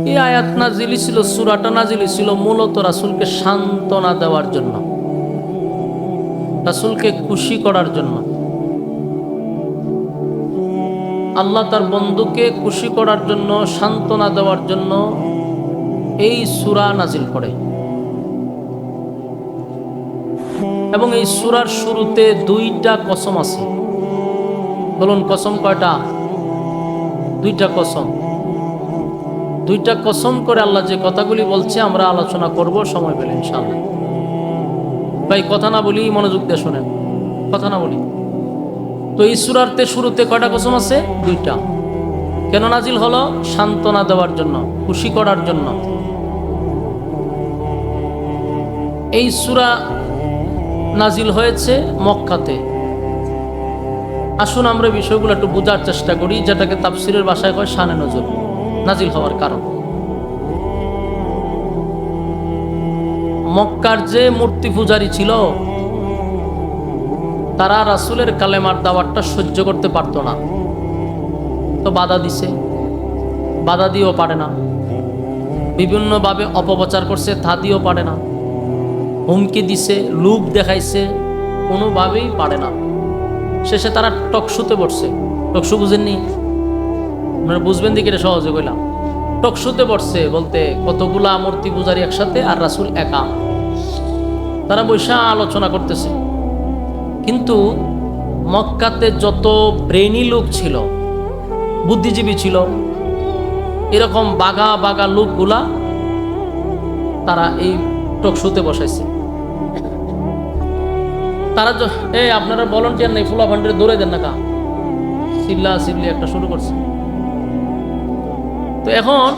এই আয়াত নাজিল ছিল, সূরাটা নাজিল ছিল মূলত রাসূলকে সান্ত্বনা দেওয়ার জন্য, রাসূলকে খুশি করার জন্য। আল্লাহ তার বন্ধুকে খুশি করার জন্য, সান্ত্বনা দেওয়ার জন্য এই সূরা নাজিল করে। এবং এই সূরার শুরুতে দুইটা কসম আছে। বলুন কসম কয়টা? দুইটা কসম। দুইটা কসম করে আল্লাহ যে কথাগুলি বলছে আমরা আলোচনা করব সময় পেলে ইনশাআল্লাহ। ভাই কথা না বলি, মনোযোগ দিয়ে শোনেন, কথা না বলি। তো এই সূরাতে শুরুতে কয়টা কসম আছে? দুইটা। কেন নাজিল হলো? সান্ত্বনা দেওয়ার জন্য, খুশি করার জন্য। এই সূরা নাজিল হয়েছে মক্কাতে। আসুন আমরা বিষয়গুলো একটু বোঝার চেষ্টা করি, যেটাকে তাফসীরের ভাষায় কয় শানে নজুল। নাজিল হওয়ার কারণ, মক্কার যে মূর্তি পূজারী ছিল তারা রাসূলের কালেমার দাওয়াতটা সহ্য করতে পারত না, তো বাধা দিছে, বাধা দিয়েও পারে না। বিভিন্নভাবে অপপ্রচার করছে, তা দিয়েও পারে না। হুমকি দিছে, লোভ দেখাইছে, কোনোভাবেই পারে না। শেষে তারা টকশুতে বসছে। টকশু বুঝেননি? আপনারা বুঝবেন দিকে এটা সহজে কইলাম। টকশুতে বসছে বলতে কতগুলা মূর্তি পূজারী একসাথে আর রাসূল একা। তারা বৈশা আলোচনা করতেছে। কিন্তু মক্কাতে যত ব্রেইনি লোক ছিল, বুদ্ধিজীবী ছিল, এরকম বাঘা বাঘা লোকগুলা তারা এই টকশুতে বসাইছে। তারা আপনারা ভলান্টিয়ার নেই, ফুলা ভান্ডারে দৌড়ে দেন না কা, চিল্লা চিল্লি একটা শুরু করছে। তো এখন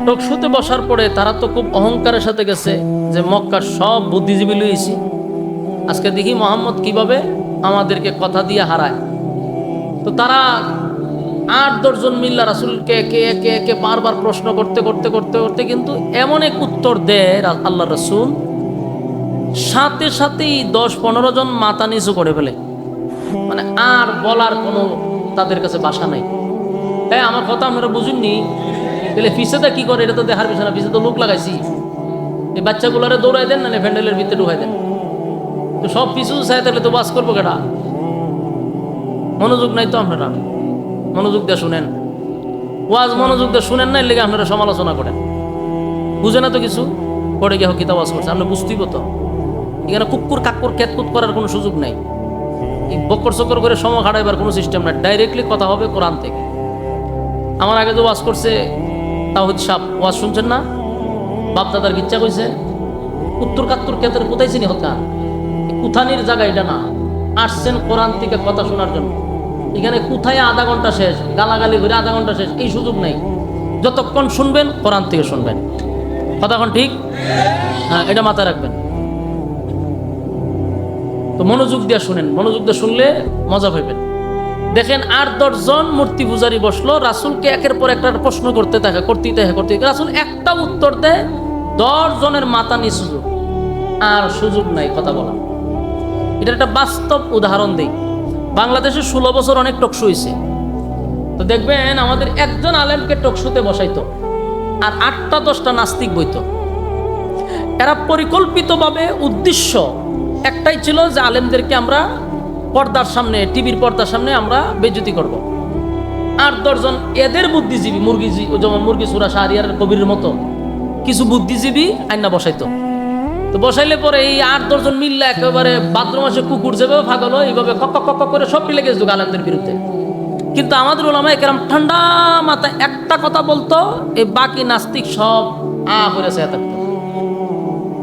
টকশুতে বসার পরে তারা তো খুব অহংকারের সাথে গেছে যে মক্কার সব বুদ্ধিজীবী লইছি, আজকে দেখি মোহাম্মদ কিভাবে আমাদেরকে কথা দিয়ে হারায়। তো তারা ৮-১০ জন মিল্লা রাসূলকে একে একে একে বারবার প্রশ্ন করতে করতে করতে করতে কিন্তু এমন এক উত্তর দেয় আল্লাহ রাসূল, সাথে সাথেই ১০-১৫ জন মাথা নিচু করে ফেলে। মানে আর বলার কোনো তাদের কাছে ভাষা নাই। হ্যাঁ, আমার কথা আপনারা বুঝুননি? তাহলে পিছেটা কি করে? এটা তো দেখার বিষয় না। পিছে তো লোক লাগাইছি, এই বাচ্চাগুলারে দৌড়াই দেন, না প্যান্ডেলের ভিতরে ঢুকাই দেন। তো সব পিছু চাই, তাহলে তো বাস করবো কেটা? মনোযোগ নাই তো আপনারা? মনোযোগ দিয়ে শুনেন ওয়াজ, মনোযোগ দিয়ে শুনেন না, এর লেগে আপনারা সমালোচনা করেন। বুঝে না তো কিছু, পড়ে গিয়ে কিতাব ওয়াজ করছে, আপনি বুঝতেই তো। এখানে কুকুর কাকুর ক্যাতকুত করার কোনো সুযোগ নাই। এই বকর চকর করে সময় খাটাইবার কোনো সিস্টেম নাই। ডাইরেক্টলি কথা হবে কোরআন থেকে। আমার আগে যে ওয়াজ করছে তাওহীদ সাহেব, ওয়াজ শুনছেন না? বাপ দাদার ইচ্ছা কইছে উত্তর কাত্তর ক্ষেতের কোথায় চিনি হতা, কুথানির জায়গা এটা না। আসছেন কোরআন থেকে কথা শোনার জন্য। এখানে কোথায় আধা ঘন্টা শেষ, গালাগালি করে আধা ঘন্টা শেষ, এই সুযোগ নেই। যতক্ষণ শুনবেন কোরআন থেকে শুনবেন। কতক্ষণ? ঠিক, হ্যাঁ, এটা মাথায় রাখবেন। তো মনোযোগ দিয়ে শুনেন, মনোযোগ দিয়ে শুনলে মজা পাইবেন। দেখেন ৮-১০ জন মূর্তি পূজারী বসলো, রাসূলকে একের পর একটা প্রশ্ন করতে থাকে, রাসূল একটা উত্তর দেয়, ১০ জনের মাথা নিচু, আর সুযোগ নাই কথা বলা। এটার একটা বাস্তব উদাহরণ দেই। বাংলাদেশে ১৬ বছর অনেক টকশো হয়েছে। তো দেখবেন আমাদের একজন আলেমকে টকশোতে বসাইতো আর ৮টা-১০টা নাস্তিক বইতো। এরা পরিকল্পিতভাবে উদ্দেশ্য একটাই ছিল যে আলেমদেরকে আমরা পর্দার সামনে, টিভির পর্দার সামনে আমরা বেইজ্জতি করব। ৮-১০ জন এদের বুদ্ধিজীবী, যেমন মুরগি সুরা শাহরিয়ার কবিরের মতো কিছু বুদ্ধিজীবী আইনা বসাইতো। তো বসাইলে পরে এই ৮-১০ জন মিল্লা একেবারে ভাদ্র মাসে কুকুর যেভাবে পাগল হয় এইভাবে কক কক করে সব মিলে গেছিল আলেমদের বিরুদ্ধে। কিন্তু আমাদের উলামায়ে কেরাম ঠান্ডা মাথায় একটা কথা বলতো, এই বাকি নাস্তিক সব করে চেয়ে থাকতো।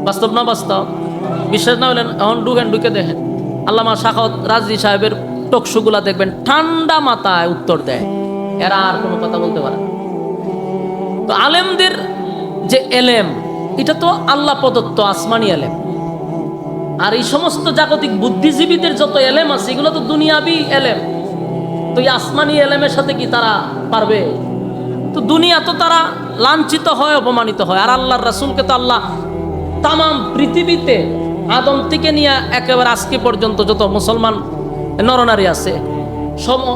বাস্তব না বাস্তব? বিশ্বাস না হলেন এখন ঢুকে দেখেন আল্লামা শাখাওয়াত রাজী সাহেবের টকশোগুলা দেখবেন, ঠান্ডা মাথায় উত্তর দেয়, এরা আর কোনো কথা বলতে পারে না। তো আলেমদের যে এলেম, এটা তো আল্লাহ প্রদত্ত আসমানি এলেম। আর এই সমস্ত জাগতিক বুদ্ধিজীবীদের যত এলেম আছে এগুলো তো দুনিয়াবি এলেম। তো এই আসমানি এলেমের সাথে কি তারা পারবে? তো দুনিয়া তো তারা লাঞ্ছিত হয়, অপমানিত হয়। আর আল্লাহর রাসূলকে তো আল্লাহ তামাম পৃথিবীতে আদম থেকে নিয়ে একেবারে আজকে পর্যন্ত যত মুসলমান নরনারী আছে,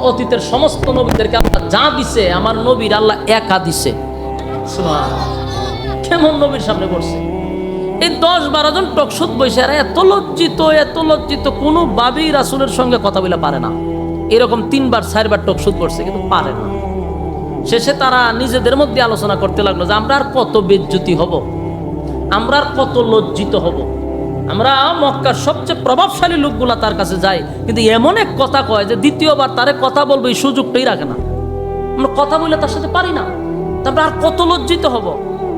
অতীতের সমস্ত নবীদেরকে আল্লাহ যা দিছে আমার নবীর আল্লাহ একা দিছে। সুবহানাল্লাহ, কেমন নবীর সামনে পড়ছে। এই 10-12 জন টকশোত বসে এত লজ্জিত কোনো ভাবেই রাসূলের সঙ্গে কথা বলে পারে না। এরকম 3-4বার টকশোত পড়ছে কিন্তু পারে না। শেষে তারা নিজেদের মধ্যে আলোচনা করতে লাগলো যে আমরা আর কত বেজ্জতি হব, আমরা আর কত লজ্জিত হব। আমরা মক্কার সবচেয়ে প্রভাবশালী লোকগুলা তার কাছে যাই, কিন্তু এমন এক কথা কয় যে দ্বিতীয়বার তারে কথা বলবো এই সুযোগটাই রাখে না। আমরা কথা বলে তার সাথে পারি না, তারপরে আর কত লজ্জিত হব,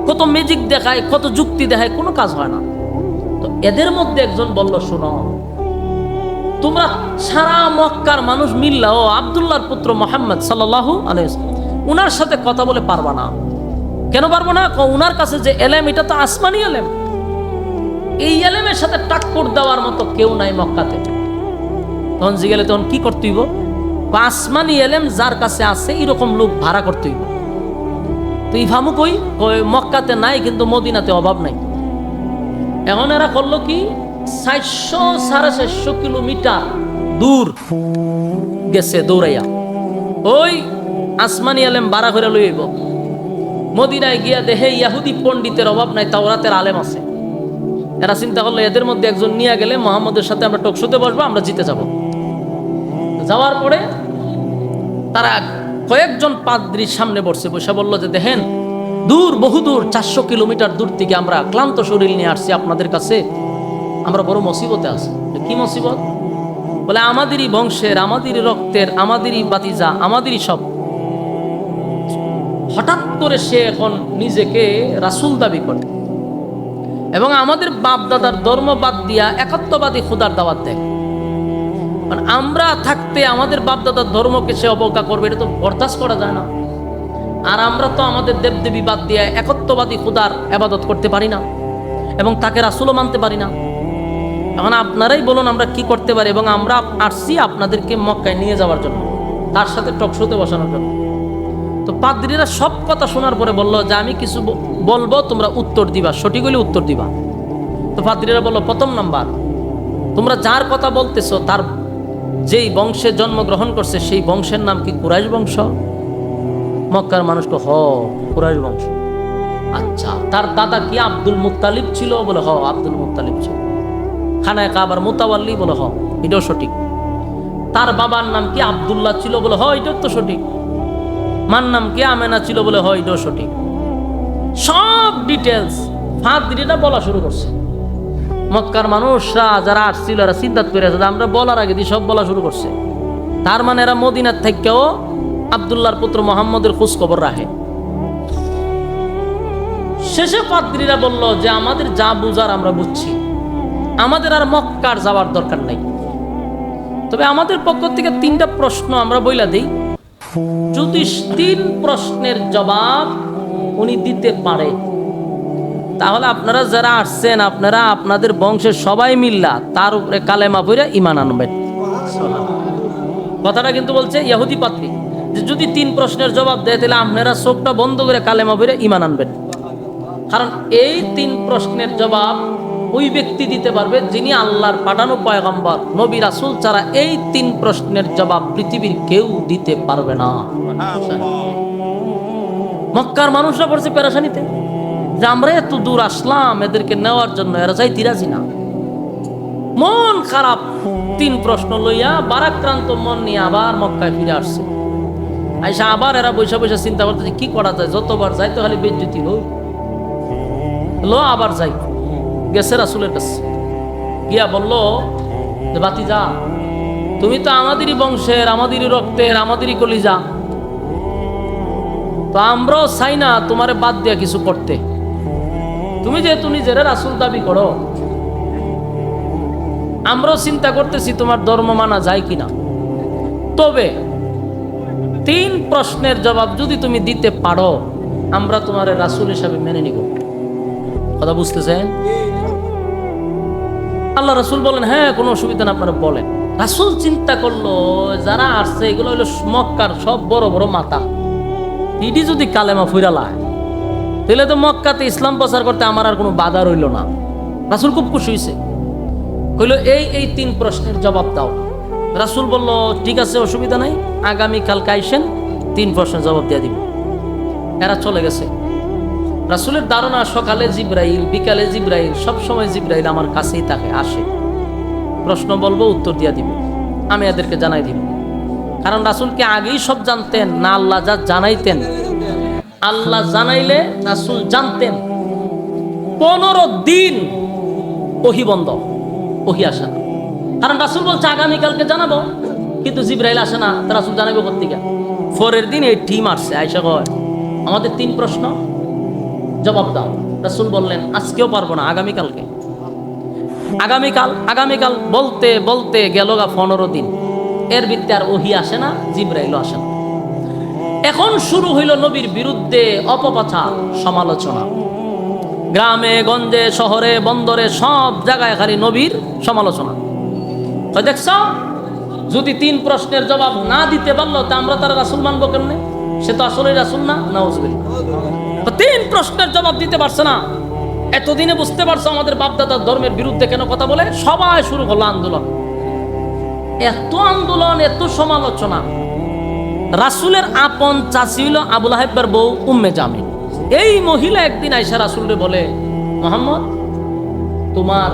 কত ম্যাজিক দেখায়, কত যুক্তি দেখায়, কোনো কাজ হয় না। তো এদের মধ্যে একজন বলল, শোনো, তোমরা সারা মক্কার মানুষ মিল্লাও আব্দুল্লাহর পুত্র মুহাম্মদ সাল্লাল্লাহু আলাইহি ওয়াসাল্লাম উনার সাথে কথা বলে পারবা না। কেন পারবো না? উনার কাছে যে এলেম, এটা তো আসমানি এলেম। এই এলেমের সাথে টাক্কর দেওয়ার মতো কেউ নাই মক্কাতে। তখন জিগেলে তখন কি করতে হইব? আসমানি এলেম যার কাছে আছে এরকম লোক ভাড়া করতে হইব। তো ইফামু কই? মক্কাতে নাই, কিন্তু মদিনাতে অভাব নাই। এখন এরা করলো কি, 400-450 কিলোমিটার দূর গেছে দৌড়াইয়া, ওই আসমানি এলেম ভাড়া করে লইব। মদিনায় গিয়া দেখে ইহুদি পণ্ডিতের অভাব নাই, তাওরাতের আলেম আছে। এরা চিন্তা করলো এদের মধ্যে একজন নিয়ে গেলে মুহাম্মদের সাথে আমরা টকশোতে বসবো, আমরা জিতে যাব। যাওয়ার পরে তারা কয়েকজন পাদ্রীর সামনে বসে বলল যে দেখেন, বহুদূর 400 কিলোমিটার দূর থেকে আমরা ক্লান্ত শরীর নিয়ে আসছি আপনাদের কাছে, আমরা বড় মুসিবতে আছি। কি মুসিবত? বলে আমাদেরই বংশের, আমাদেরই রক্তের, আমাদেরই বাতিজা, আমাদেরই সব, হঠাৎ করে সে এখন নিজেকে রাসূল দাবি করে এবং আমাদের বাপ দাদার ধর্ম বাদ দিয়া একাত্মবাদী খোদার দাওয়াত দেয়। মানে আমরা থাকতে আমাদের বাপ দাদার ধর্মকে সে অবজ্ঞা করবে, এটা তো বরদাস্ত করা যায় না। আর আমরা তো আমাদের দেবদেবী বাদ দিয়ে একত্ববাদী খোদার ইবাদত করতে পারি না এবং তাকে রাসূলও মানতে পারি না। এখন আপনারাই বলুন আমরা কি করতে পারি? এবং আমরা আসছি আপনাদেরকে মক্কায় নিয়ে যাওয়ার জন্য, তার সাথে টকশোতে বসানোর জন্য। তো পাদ্রীরা সব কথা শোনার পরে বলল যে আমি কিছু বলবো, তোমরা উত্তর দিবা, সঠিক হলে উত্তর দিবা। তো পাদ্রীরা বলল, প্রথম নাম্বার, তোমরা যার কথা বলতেছো তার যেই বংশে জন্মগ্রহণ করছে সেই বংশের নাম কি কুরাইশ বংশ? মক্কার মানুষকে কুরাইশ বংশ। আচ্ছা, তার দাদা কি আব্দুল মুত্তালিব ছিল? বলে আব্দুল মুত্তালিব ছিল। খানায় কাবার মুতাওয়াল্লি? বলে এটাও সঠিক। তার বাবার নাম কি আব্দুল্লাহ ছিল? বলে এটাও তো সঠিক। মার নাম কি আমেনা ছিল? বলে এটাও সঠিক। সব ডিটেলস ফাদ্রীরা বলা শুরু করছে। মক্কার মানুষরা যারা আসছিল এরা চিন্তা করে আছে আমরা বলার আগে দিয়ে সব বলা শুরু করছে। তার মানে এরা মদিনার থেকেও আব্দুল্লাহর পুত্র মুহাম্মদের খোঁজ খবর রাখে। শেষে পাদ্রীরা বলল যে আমাদের যা বুঝার আমরা বুঝছি, আমাদের আর মক্কার যাওয়ার দরকার নাই। তবে আমাদের পক্ষ থেকে 3টা প্রশ্ন আমরা বইলা দিই, যদি 3 প্রশ্নের জবাব উনি দিতে পারে তাহলে আপনারা যারা আসছেন আপনারা আপনাদের বংশের সবাই মিল্লা তার উপরে কালেমা পড়ে ঈমান আনবেন। কথাটা কিন্তু বলছে ইহুদি পাদ্রী যে যদি 3 প্রশ্নের জবাব দেয় তাহলে আপনারা চোখটা বন্ধ করে কালেমা পড়ে ঈমান আনবেন। কারণ এই 3 প্রশ্নের জবাব ওই ব্যক্তি দিতে পারবে যিনি আল্লাহর পাঠানো পয়গম্বর নবী রাসূল ছাড়া এই 3 প্রশ্নের জবাব পৃথিবীর কেউ দিতে পারবে না। মক্কার মানুষরা পড়ছে পেরেশানিতে যে আমরা এত দূর আসলাম এদেরকে নেওয়ার জন্য, এরা যাইতে রাজি না। মন খারাপ 3 প্রশ্ন লইয়া বারাক্রান্ত মন নিয়ে আবার মক্কায় ফিরে আসছে। আইসা আবার এরা বৈশা বৈশা চিন্তা করতেছে কি করা যায়, যতবার যাইতে খালি বেজ্জতি আবার যাই। গেছে রাসূলের কাছে, গিয়া বলল যে ভাতিজা তুমি তো আমাদেরই বংশের, আমাদেরই রক্তের, আমাদেরই কলিজা, তো আমরাও চাই না তোমারে বাদ দিয়া কিছু করতে। তুমি যেহেতু নিজেরা রাসূল দাবি করো, আমরাও চিন্তা করতেছি তোমার ধর্ম মানা যায় কিনা। তবে 3 প্রশ্নের জবাব যদি তুমি দিতে পারো আমরা তোমার রাসূল হিসাবে মেনে নিব। কথা বুঝতেছেন? আল্লাহ রাসূল বলেন হ্যাঁ কোনো অসুবিধা না, আপনারা বলেন। রাসূল চিন্তা করলো যারা আসছে এগুলো হলো মক্কার সব বড় বড় মাথা, এটি যদি কালেমা ফুরালায় তাহলে তো মক্কাতে ইসলাম প্রচার করতে আমার আর কোনো বাধা রইল না। রাসূল খুব খুশি হয়েছে, কইল এই 3 প্রশ্নের জবাব দাও। রাসূল বলল ঠিক আছে অসুবিধা নাই, আগামীকালকে আইসেন 3 প্রশ্নের জবাব দিয়ে দিব। এরা চলে গেছে। রাসূলের ধারণা সকালে জিব্রাইল, বিকালে জিব্রাইল, সব সময় জিব্রাইল আমার কাছেই থাকে, আসে, প্রশ্ন বলবো উত্তর দিয়া দিবে, আমি এদেরকে জানাই দিব। কারণ রাসূলকে আগেই সব জানতেন না, আল্লাহ যা জানাইতেন, আল্লাহ জানাইলে রাসূল জানতেন। 15 দিন ওহী বন্ধ, ওহী আসে না। কারণ রাসূল বলছে আগামীকালকে জানাবো, কিন্তু জিব্রাইল আসে না, তা রাসূল জানাবে কোত্থেকে? পরের দিন এই টিম আসছে, আয়েশা কয় আমাদের 3 প্রশ্ন জবাব দাও। রাসূল বললেন আজকেও পারবো না, আগামীকালকে। আগামীকাল বলতে বলতে গেল 15 দিন, এর ভিত্তি আর ওহী আসে না, জিব্রাইলও আসে না। এখন শুরু হইল নবীর বিরুদ্ধে অপপ্রচার, সমালোচনা। গ্রামে গঞ্জে শহরে বন্দরে সব জায়গায় খালি নবীর সমালোচনা। দেখছ, যদি 3 প্রশ্নের জবাব না দিতে পারলো তা আমরা তার রাসূল মানবো কেমনে? সে তো আসলে রাসূল না, নাউজুবিল্লাহ। 3 প্রশ্নের জবাব দিতে পারছে না, এতদিনে বুঝতে পারছো আমাদের বাপদাদার ধর্মের বিরুদ্ধে কেন কথা বলে? সবাই শুরু হলো আন্দোলন, এত আন্দোলন, এত সমালোচনা। রাসূলের আপন চাচি হইল আবু লাহাবের বউ উম্মে জামিল। এই মহিলা একদিন আয়েশা রাসূলকে বলে, মুহাম্মদ তোমার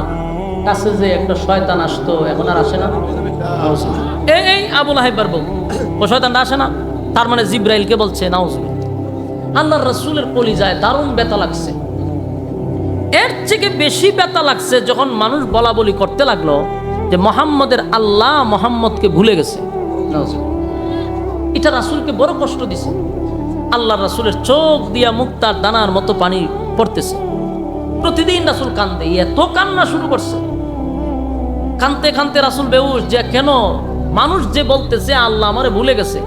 কাছে যে একটা শয়তান আসতো এখন আর আসে না? এই আবু লাহাবের বউ, ও শয়তানটা আসে না? তার মানে জিব্রাইলকে বলছে, নাউজুবিল্লাহ। আল্লাহর রাসূলের কলিজায় দারুণ ব্যথা লাগছে। এর থেকে বেশি ব্যথা লাগছে যখন মানুষ বলা বলি করতে লাগলো যে মুহাম্মদের আল্লাহ মুহাম্মদকে ভুলে গেছে। এটা রাসূলকে বড় কষ্ট দিছে। আল্লাহর রাসূলের চোখ দিয়া মুক্তার দানার মতো পানি পড়তেছে। প্রতিদিন রাসূল কান্দে, এত কান্না শুরু করছে। কানতে কানতে রাসূল বেহুশ, যে কেন? মানুষ যে বলতেছে আল্লাহ আমারে ভুলে গেছে,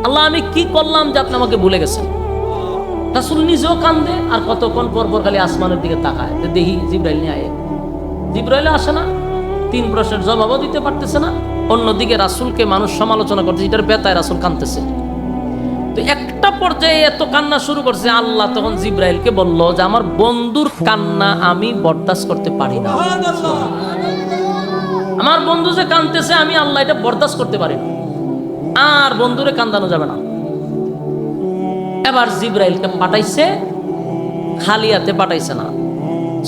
আল্লাহ আমি কি করলাম যে আপনি আমাকে ভুলে গেছেন? রাসূল নিজেও কান্দে, আর কতক্ষণ পর পর খালি আসমানের দিকে তাকায় যে দেখি জিব্রাইল নিয়ে আয়। জিব্রাইল আসে না, 3 প্রশ্নের জবাবও দিতে পারতেছে না। অন্যদিকে রাসূলকে মানুষ সমালোচনা করছে, এটার ব্যথায় রাসূল কাঁদতেছে। তো একটা পর্যায়ে এত কান্না শুরু করছে, আল্লাহ তখন জিব্রাইলকে বলল যে আমার বন্ধুর কান্না আমি বরদাস্ত করতে পারি না। আমার বন্ধু যে কাঁদতেছে, আমি আল্লাহ এটা বরদাস্ত করতে পারি না, আর বন্ধুরে কান্দানো যাবে না। এবার জিব্রাইলকে পাঠাইছে, খালি হাতে পাঠাইছে না,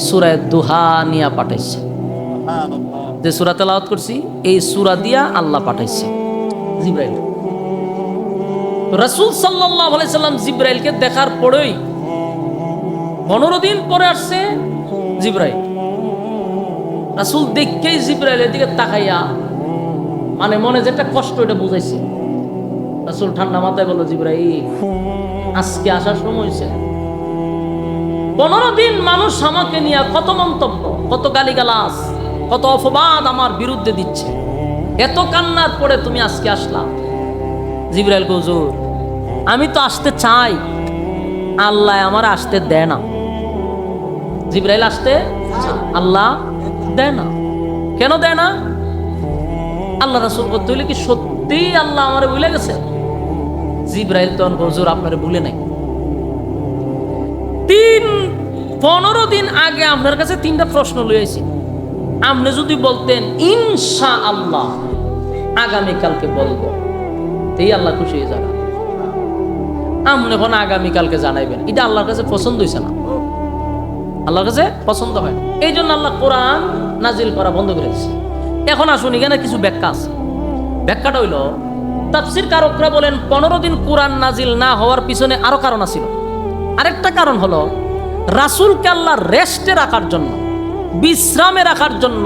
সূরা দুহা নিয়া পাঠাইছে। যে সূরা তেলাওয়াত করছি এই সূরা দিয়া আল্লাহ পাঠাইছে জিব্রাইল। রাসূল সাল্লাল্লাহু আলাইহি সাল্লাম জিব্রাইলকে দেখার পরেই 15 দিন পরে আসছে জিব্রাইল। রাসূল দেখেই জিব্রাইলের দিকে তাকাইয়া মানে মনে যেটা কষ্ট এটা বুঝাইছে। রাসূল ঠান্ডা মাথায় বলল, জিব্রাইল আজকে আসার সময় হয়েছে। 15 দিন মানুষ আমাকে নিয়ে কত মন্তব্য, কত গালিগালাজ, কত অপবাদ আমার বিরুদ্ধে দিচ্ছে, এত কান্নার পরে তুমি আজকে আসলা। জিব্রাইল কয়, হুজুর আমি তো আসতে চাই, আল্লাহ আমার আসতে দেয় না। জিব্রাইল আসতে আল্লাহ দেয় না। কেন দেয় না? আল্লাহ রাসূল বলতে হইলে কি সত্যি আল্লাহ আমারে ভুলে গেছে? জিব্রাইল তখন হুজুর আপনারে ভুলে নাই। 15 দিন আগে আপনার কাছে 3টা প্রশ্ন লইয়াছি, আপনি যদি বলতেন ইনশাআল্লাহ আগামীকালকে বলবো, এই আল্লাহ খুশি হয়ে যাবে। আপনি এখন আগামীকালকে জানাইবেন, এটা আল্লাহর কাছে পছন্দ হয়েছে না, আল্লাহর কাছে পছন্দ হয়। এই জন্য আল্লাহ কোরআন নাজিল করা বন্ধ করেছে। এখন আসুন, এখানে কিছু ব্যাখ্যা আছে। ব্যাখ্যাটা হইল, তাফসীর কারকরা বলেন 15 দিন কোরআন নাজিল না হওয়ার পিছনে আরো কারণ আছিল। আরেকটা কারণ হলো রাসূলকে আল্লাহ রেস্টে রাখার জন্য, বিশ্রামে রাখার জন্য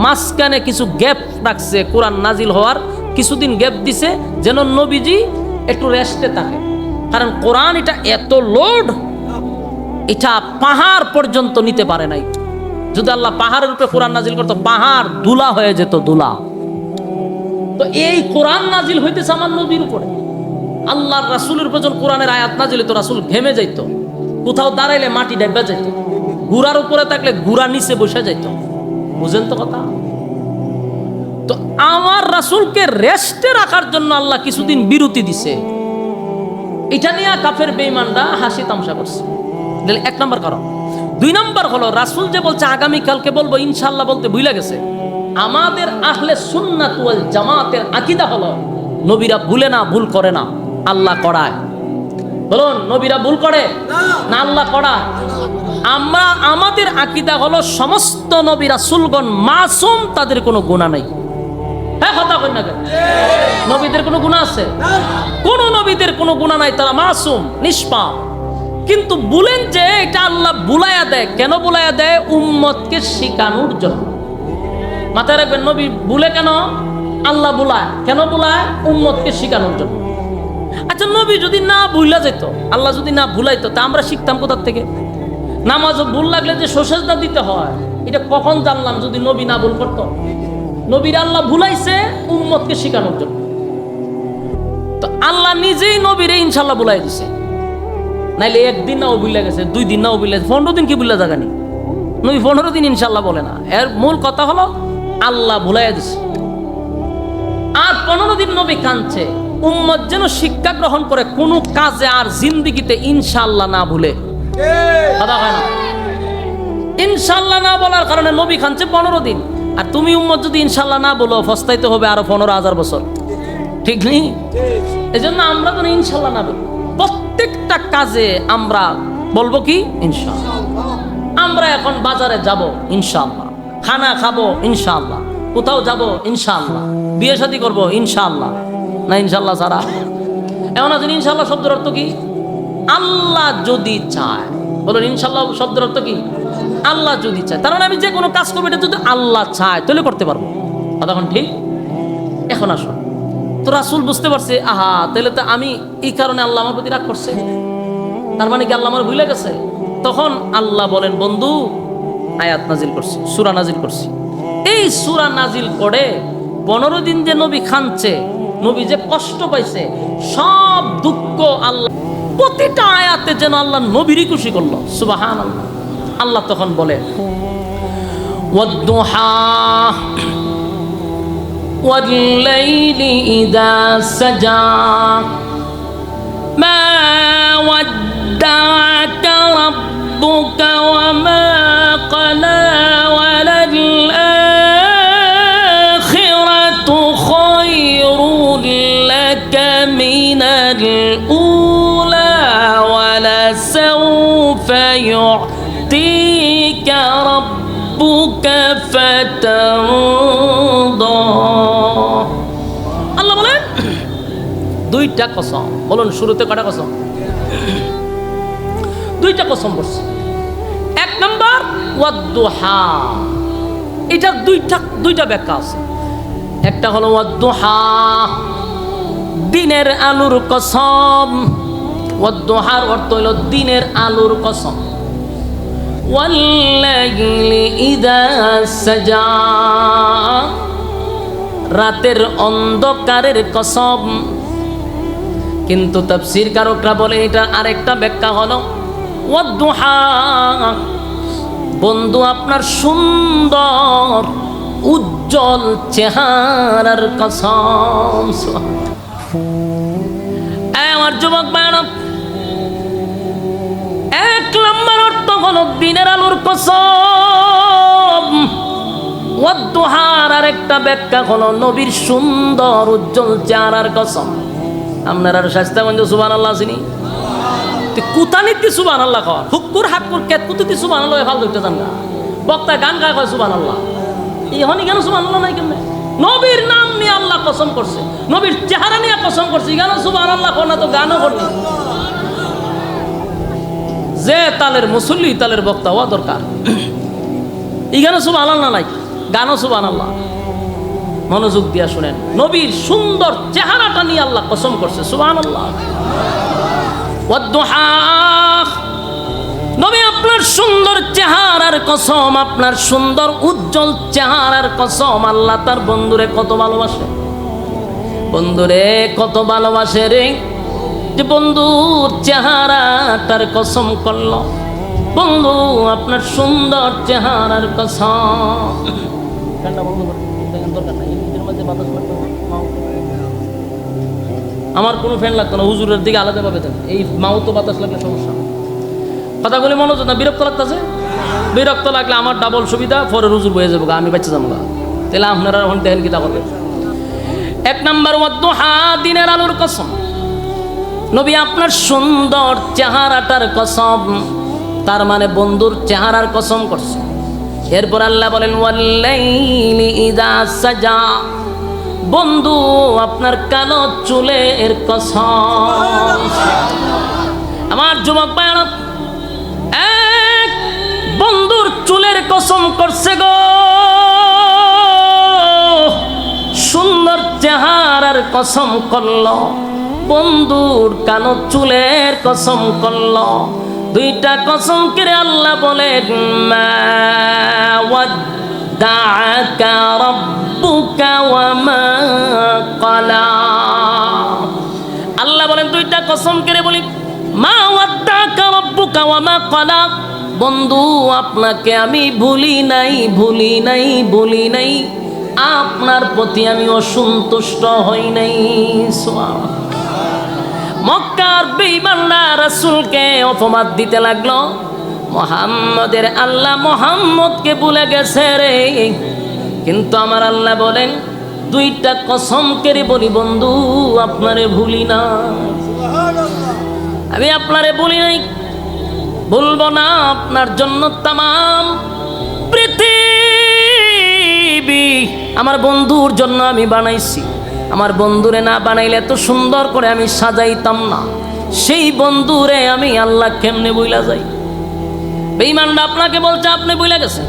মাঝখানে কিছু গ্যাপ রাখছে। কোরআন নাজিল হওয়ার কিছুদিন গ্যাপ দিছে যেন নবীজি একটু রেস্টে থাকে। কারণ কোরআন এটা এত লোড, এটা পাহাড় পর্যন্ত নিতে পারে নাই। যদি আল্লাহ পাহাড়ের উপরে কোরআন নাজিল করতো, পাহাড় ধুলা হয়ে যেত, ধুলা। তো এই কোরআন নাজিল হইতেছে আমার নবীর উপরে। আল্লাহর রাসূলের উপর যখন কোরআনের আয়াত নাজিল হইতো, রাসূল ঘেমে যাইতো, কোথাও দাঁড়াইলে মাটি ডেবে যাইতো, গুড়ার উপরে থাকলে গুড়া নিচে বসে যাইতো। বুঝেন তো কথা? তো আমার রাসূলকে রেস্টে রাখার জন্য আল্লাহ কিছুদিন বিরতি দিছে। এটা নিয়ে কাফের বেঈমানরা হাসি তামাশা করছে। 1 নম্বর কারণ। 2 নম্বর হলো রাসূল যে বলছে আগামীকালকে বলবো, ইনশাআল্লাহ বলতে ভুলে গেছে। আমাদের আহলে সুন্নাত ওয়াল জামাতের আকীদা হলো নবীরা ভুলে না, ভুল করে না, আল্লাহ করায়। বলুন, নবীরা ভুল করে না আল্লাহ করা? আমরা আমাদের আকীদা হলো সমস্ত নবী রাসূলগণ মাসুম, তাদের কোনো গুনাহ নাই। হ্যাঁ, কথা কই না কেন? নবীদের কোনো গুনাহ আছে? কোন নবীদের কোনো গুনাহ নাই, তারা মাসুম, নিষ্পাপ। কিন্তু বলেন যে এটা আল্লাহ বুলায়া দেয়, কেন বুলায়া দেয়? উম্মতকে শিখানোর জন্য। মাথায় রাখবেন, নবী বলে কেন? আল্লাহ বুলায় কেন? বুলায় উম্মতকে শিখানোর জন্য। আচ্ছা, নবী যদি না ভুলা যেত, আল্লাহ যদি না ভুলাইতো, তা আমরা শিখতাম কোথার থেকে? নামাজ ভুল লাগলে যে সেজদা দিতে হয়, এটা কখন জানলাম? যদি নবী না ভুল করতো। নবীর আল্লাহ ভুলাইছে উম্মতকে শিখানোর জন্য। তো আল্লাহ নিজেই নবীরে ইনশাল্লাহ ভুলাই দিছে। নাইলে একদিন নাও ভুলে গেছে, 2 দিন নাও ভুলে গেছে, 15 দিন কি ভুলা জায়গানি? নবী 15 দিন ইনশাল্লাহ বলে না। এর মূল কথা হলো আল্লাহ ভুলাইয়া দিছে। আর 15 দিন নবী কাঁদছে, উম্মত যেন শিক্ষা গ্রহণ করে কোন কাজে আর জিন্দিগিতে ইনশাআল্লাহ না ভুলে। কথা হয় না? ইনশাআল্লাহ না বলার কারণে নবী কাঁদছে 15 দিন। আর তুমি উম্মত যদি ইনশাআল্লাহ না বলো, ফস্তাইতে হবে আরো 15,000 বছর। ঠিক নেই? এজন্য আমরা তো ইনশাআল্লাহ না বলি। প্রত্যেকটা কাজে আমরা বলবো কি? ইনশাআল্লাহ। আমরা এখন বাজারে যাব ইনশাআল্লাহ, খানা খাবো ইনশাআল্লাহ, কোথাও যাব ইনশাআল্লাহ, বিয়ে শাদী করবো ইনশাআল্লাহ। না ইনশাআল্লাহ ছাড়া? এমন আছে ইনশাআল্লাহ শব্দের অর্থ কি? আল্লাহ যদি চায়। বলুন, ইনশাআল্লাহ শব্দের অর্থ কি? আল্লাহ যদি চায়। তার মানে আমি যে কোনো কাজ করবো, এটা যদি আল্লাহ চায় তাহলে করতে পারবো। তখন ঠিক। এখন আসুন, তো রাসূল বুঝতে পারছে, আহা তাহলে তো আমি এই কারণে আল্লাহ আমার প্রতি রাগ করছে, তার মানে কি আল্লাহ আমার ভুলে গেছে? তখন আল্লাহ বলেন, বন্ধু আয়াত নাজিল করছি, সূরা নাজিল করছি। এই সূরা নাজিল করে 15 দিন যে নবী খানছে, নবী যে কষ্ট পাইছে, সব দুঃখ আল্লাহ প্রতিটা আয়াতে যেন আল্লাহ নবীরই খুশি করলো। সুবহানাল্লাহ। আল্লাহ তখন বলে, ওয়াদ-দুহা ওয়াল-লাইলি ইযা সাজা মা ওয়াদ্দা'কা রাব্বুকা ওয়া মা ক্বালা ওয়ালাল আখিরাতু খায়রুল লাকা মিনাল উলা ওয়ালাসাউফা ইউ'তিকা রাব্বুকা ফাতারদা। আল্লাহ বলেন 2টা কসম। বলুন, শুরুতে কটা কসম? 2টা কসম বলছে। 1 নাম্বার ওয়াদ-দুহা। এটার দুইটা ব্যাখ্যা আছে। একটা হলো ওয়াদ-দুহা, দিনের আলোর কসম। ওয়াদ-দুহার অর্থ হলো দিনের আলোর কসম। ওয়াল-লাইলি ইযা সাজা, রাতের অন্ধকারের কসম। কিন্তু তাফসীর কারকরা বলে এটা আরেকটা ব্যাখ্যা হলো ওয়াদ-দুহা, বন্ধু আপনার সুন্দর উজ্জ্বল চেহারার কসম। আমার যুবক ভাইরা, 1 নম্বর অর্থ হলো দিনের আলোর কসম। ওয়াদ-দুহার আরেকটা ব্যাখ্যা হলো নবীর সুন্দর উজ্জ্বল চেহারার কসম। আপনারা শাস্তা বন্ধু সুবহানাল্লাহ চিনি? কুতানিতে সুবহানাল্লাহ কয়, হুক্কুর হাক্কুর কেত কুতিতে সুবহানাল্লাহ ফাল ধরতে জান না। বক্তা গান গায় কয় সুবহানাল্লাহ। এই হনি কেন সুবহানাল্লাহ নাই কেন? নবীর নাম নিয়ে আল্লাহ কসম করছে, নবীর চেহারা নিয়ে কসম করছে, কেন সুবহানাল্লাহ কয় না? তো গানও করনি। যে তালের মুসল্লি তালের বক্তা হওয়া দরকার। এখানে সুবহানাল্লাহ নাই, গানও সুবহানাল্লাহ। মনোযোগ দিয়া শুনেন, নবীর সুন্দর চেহারাটা নিয়ে আল্লাহ কসম করছে। সুবহানাল্লাহ। ওয়াদ-দুহা, নবী আপনার সুন্দর চেহারার কসম, আপনার সুন্দর উজ্জ্বল চেহারার কসম। আল্লাহ তার বন্ধুরে কত ভালোবাসে, বন্ধুরে কত ভালোবাসে রে, যে বন্ধুর চেহারাটার কসম করল। বন্ধু আপনার সুন্দর চেহারার কসম। আমার কোনো ফ্যান লাগতো না, হুজুরের দিকে আলাদাভাবে থাকে। এই মাও তো বাতাস লাগলে সমস্যা। কথাগুলি মনোযোগ না, বিরক্ত লাগতেছে? বিরক্ত লাগলে আমার ডাবল সুবিধা, পরে হুজুর বয়ে যাবো, আমি বাচ্চা যাবো। তাহলে আপনারা এখন দেখেন কিতা করবে। 1 নাম্বার ওয়াদ-দুহা, দিনের আলোর কসম। নবী আপনার সুন্দর চেহারাটার কসম, তার মানে বন্ধুর চেহারার কসম করছে। এরপর আল্লাহ বলেন ওয়াল্লাইলি ইযা সাজা, বন্ধু আপনার কালো চুলের কসম। আমার যুবক ভাইরা, এক বন্ধুর চুলের কসম করছে গো, সুন্দর চেহারার কসম করল, বন্ধুর কালো চুলের কসম করল। দুইটা কসম করে আল্লাহ বলেন মা ওয়াদ্দাআকা রাব্বুকা ওয়া মা ক্বালা। আল্লাহ বলেন দুইটা কসম করে বলি, মা ওয়াদ্দাআকা রাব্বুকা ওয়া মা ক্বালা, বন্ধু আপনাকে আমি ভুলি নাই, ভুলি নাই, ভুলি নাই, আপনার প্রতি আমি অসন্তুষ্ট হই নাই। সুবহানাল্লাহ। মক্কার বেঈমানরা রাসূলকে অপমান দিতে লাগলো, মুহাম্মদের আল্লাহ মুহাম্মদকে ভুলে গেছে রে। কিন্তু আমার আল্লাহ বলেন দুইটা কসম করে বলি, বন্ধু আপনারে ভুলি না, আমি আপনারে ভুলি নাই, ভুলবো না। আপনার জন্য তামাম পৃথিবী আমার বন্ধুর জন্য আমি বানাইছি। আমার বন্ধুরে না বানাইলে এত সুন্দর করে আমি সাজাইতাম না। সেই বন্ধুরে আমি আল্লাহ কেমনে বইলা যাই? বেঈমানরা আপনাকে বলছে আপনি বইলা গেছেন,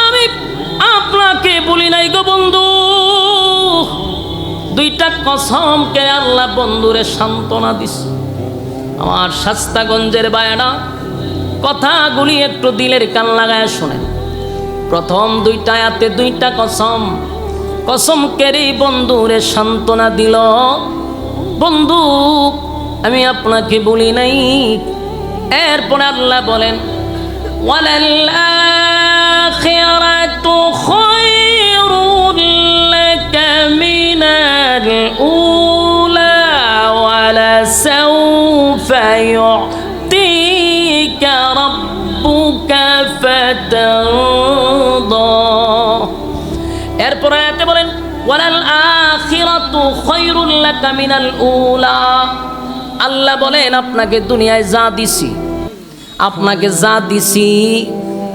আমি আপনাকে বলি নাই গো বন্ধু। দুইটা কসমকে আল্লাহ বন্ধুরে সান্ত্বনা দিছে। আমার শাস্তাগঞ্জের বায়না, কথাগুলি একটু দিলের কান লাগায় শোনেন। প্রথম দুইটা আয়াতে দুইটা কসম, কসম কেড়ে বন্ধুরে সান্ত্বনা দিল, বন্ধু আমি আপনাকে বলি নাই। এরপরে আল্লাহ বলেন ওয়ালাল আখিরাতু খায়রুল লাকা মিনাল উলা ওয়ালা সাওফা ইউতিকা রাব্বুকা ফাতারদা। এরপরে আয়াতে বলেন ওয়ালাল আখিরাতু খায়রুল লাকা মিনাল উলা। আল্লাহ বলেন আপনাকে দুনিয়ায় যা দিছি, আপনাকে যা দিছি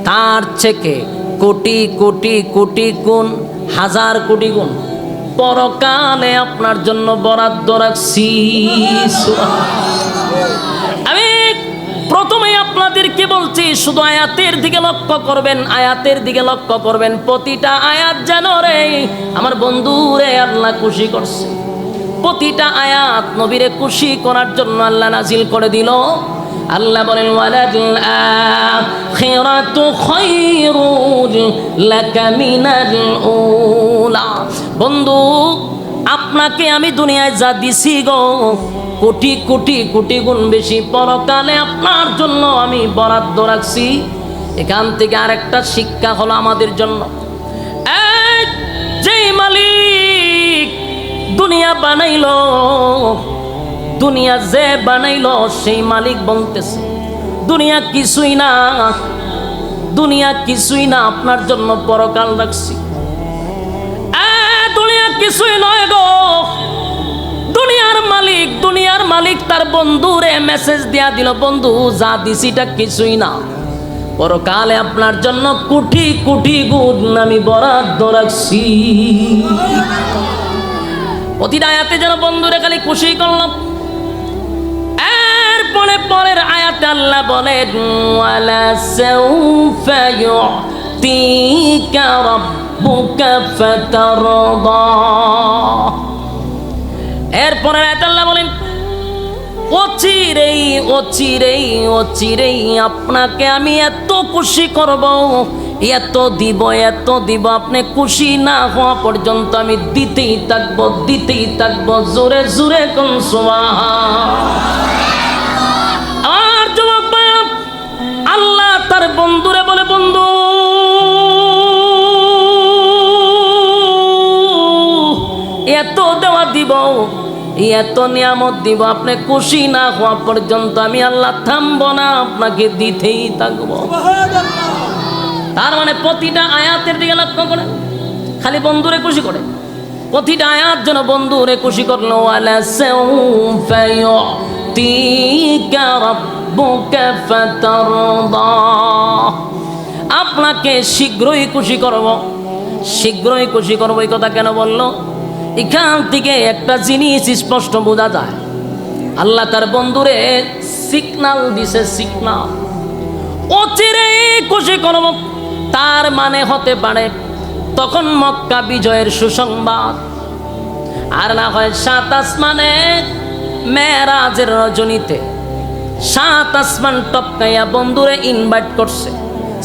তার থেকে কোটি কোটি কোটি গুণ, হাজার কোটি গুণ পরকালে আপনার জন্য বরাদ্দ রাখছি। আমি প্রথমে আপনাদেরকে বলছি শুধু আয়াতের দিকে লক্ষ্য করবেন, আয়াতের দিকে লক্ষ্য করবেন। প্রতিটা আয়াত যেন রে আমার বন্ধুরে আল্লাহ খুশি করছে। প্রতিটা আয়াত নবীরে খুশি করার জন্য আল্লাহ নাজিল করে দিল। আল্লাহ বলেন ওয়ালাল আখিরাতু খায়রুল লাকা মিনাল উলা। বন্ধু আপনাকে আমি দুনিয়ায় যা দিছি গো, কোটি কোটি কোটি গুণ বেশি পরকালে আপনার জন্য আমি বরাদ্দ রাখছি। এখান থেকে আরেকটা শিক্ষা হলো আমাদের জন্য, যেই মালিক দুনিয়া বানাইলো, দুনিয়া যে বানাইলো সেই মালিক বলতেছে দুনিয়া কিছুই না, দুনিয়া কিছুই না, আপনার জন্য পরকাল রাখছি। দুনিয়া কিছুই নয় গো। দুনিয়ার মালিক, দুনিয়ার মালিক তার বন্ধুরে মেসেজ দিয়া দিল, বন্ধু যা দিছিটা কিছুই না, পরকালে আপনার জন্য কোটি কোটি গুণ আমি বরাদ্দ রাখছি। প্রতিটা আয়াতে যেন বন্ধুরে খালি খুশি করলাম। এরপরে পরের আয়াতে আল্লাহ বলেন ওয়ালা সাওফা ইউতিকা রাব্বুকা ফাতারদা। এরপরে আয়াতে আল্লাহ বলেন অচিরেই অচিরেই অচিরেই আপনাকে আমি এত খুশি করব, এত দিব, এত দিব, আপনি খুশি না হওয়া পর্যন্ত আমি দিতেই থাকবো, দিতেই থাকবো। জোরে জোরে কোন সুবহানাল্লাহ। আর যুবক ভাইরা, আল্লাহ তার বন্ধুরে বলে বন্ধু এত দেওয়া দিব, এত নিয়ামত দিব, আপনি খুশি না হওয়া পর্যন্ত আমি আল্লাহ থামবো না, আপনাকে দিতেই থাকবো। তার মানে প্রতিটা আয়াতের দিকে লক্ষ্য করে খালি বন্ধুরে খুশি করে। প্রতিটা আয়াত যেন বন্ধুরে খুশি করলো। ওয়ালা সাউফা ইউতিকা রাব্বুকা ফাতারদা, আপনাকে শীঘ্রই খুশি করব, শীঘ্রই খুশি করব। এই কথা কেন বলল? এখান থেকে একটা জিনিস স্পষ্ট বোঝা যায়, আল্লাহ তার বন্ধুরে সিগনাল দিছে, সিগনাল অচিরে খুশি করব। তার মানে হতে পারে তখন মক্কা বিজয়ের সুসংবাদ, আর না হয় 7 আসমানে মেরাজের রজনীতে 7 আসমান টপকাইয়া বন্ধুরে ইনভাইট করছে,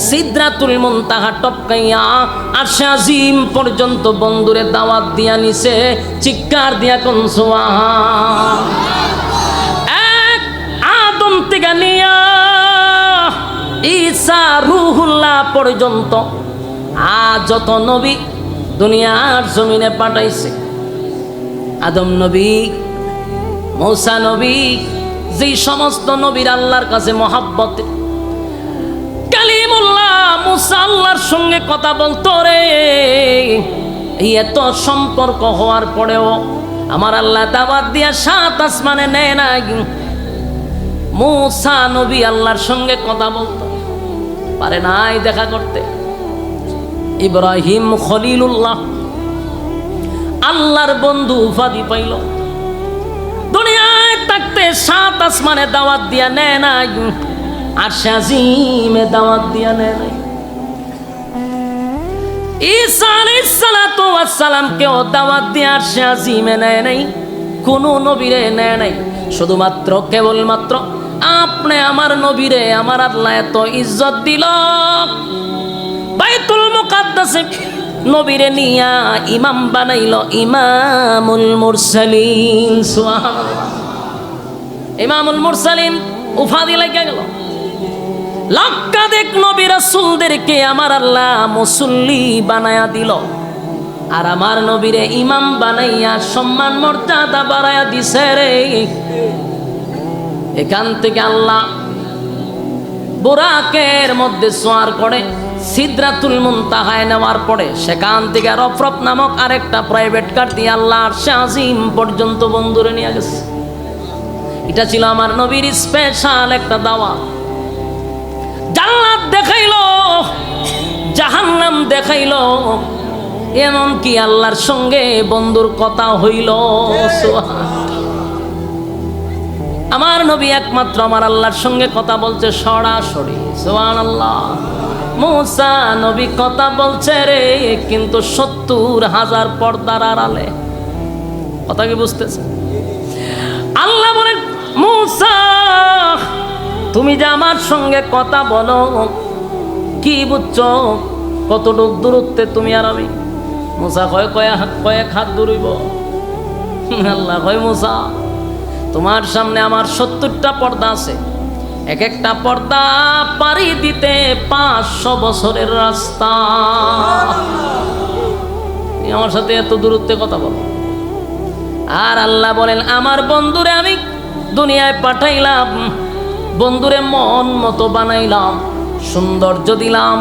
সিদরাতুল মুনতাহা টপকাইয়া আরশে আজিম পর্যন্ত বন্ধুরে দাওয়াত দিয়া নিছে। চিৎকার দিয়া কোন সুবহান। এক আদম থেকে নিয়া ঈসা রূহুল্লাহ পর্যন্ত যত নবী দুনিয়ার জমিনে পাঠাইছে, আদম নবী, মূসা নবী, যেই সমস্ত নবীর আল্লাহর কাছে মহাব্বতে কালিমুল্লাহ মূসা আল্লাহর সঙ্গে কথা বলতো রে, এই এত সম্পর্ক হওয়ার পরেও আমার আল্লাহ দাওয়াত দিয়া 7 আসমানে নেয় না। মূসা নবী আল্লাহর সঙ্গে কথা বলতো, পারে নাই দেখা করতে। ইব্রাহিম খলিলুল্লাহ আল্লাহর বন্ধু উপাধি পাইল, দুনিয়ায় থাকতে 7 আসমানে দাওয়াত দিয়া নেয় নাই, আরশে আজিমে দাওয়াত দিয়া নেয় নাই। ঈসা আলাইহিস সালাতু ওয়াস সালাম কেও দাওয়াত দিয়া আরশে আজিমে নেয় নাই, কোন নবীরে নেয় নাই। শুধুমাত্র কেবলমাত্র আপনি আমার নবীরে আমার আল্লাহ এত ইজ্জত দিল, বাইতুল মুকাদ্দাসে নবীরে নিয়া ইমাম বানাইল, ইমামুল মুরসালিন। সুবহানাল্লাহ, ইমামুল মুরসালিন উপাধি লেগে গেল। লক্ষাধিক নবী রাসূলদেরকে আমার আল্লাহ মুসল্লি বানায়া দিল, আর আমার নবীরে ইমাম বানাইয়া সম্মান মর্যাদা বাড়ায়া দিছে রে। এখান থেকে আল্লাহ বুরাকের মধ্যে সোয়ার করে সিদরাতুল মুনতাহায় নেওয়ার পরে সেখান থেকে রফরফ নামক আরেকটা প্রাইভেট কার দিয়ে আল্লাহ আরশে আজিম পর্যন্ত বন্ধুরে নিয়ে গেছে। এটা ছিল আমার নবীর স্পেশাল একটা দাওয়া। জান্নাত দেখাইলো, জাহান্নাম দেখাইলো, এমন কি আল্লাহর সঙ্গে বন্ধুর কথা হইল। আমার নবী একমাত্র আমার আল্লাহর সঙ্গে কথা বলছে সরাসরি। সুবহানাল্লাহ। মূসা নবী কথা বলছে রে, কিন্তু 70,000 পর্দার আড়ালে। কথা কি বুঝতেছে? আল্লাহ বলেন, মূসা তুমি যে আমার সঙ্গে কথা বলো, কি বুঝছো? কতটুক দূরত্বে তুমি আর আমি? মূসা কয়েক হাত দূরইব। আল্লাহ কয়, মূসা তোমার সামনে আমার 70টা পর্দা আছে, এক একটা পর্দা পাড়ি দিতে 500 বছরের রাস্তা। আমার সাথে এত দূরত্বে কথা বলো। আর আল্লাহ বলেন, আমার বন্ধুরে আমি দুনিয়ায় পাঠাইলাম, বন্ধুরে মন মতো বানাইলাম, সৌন্দর্য দিলাম।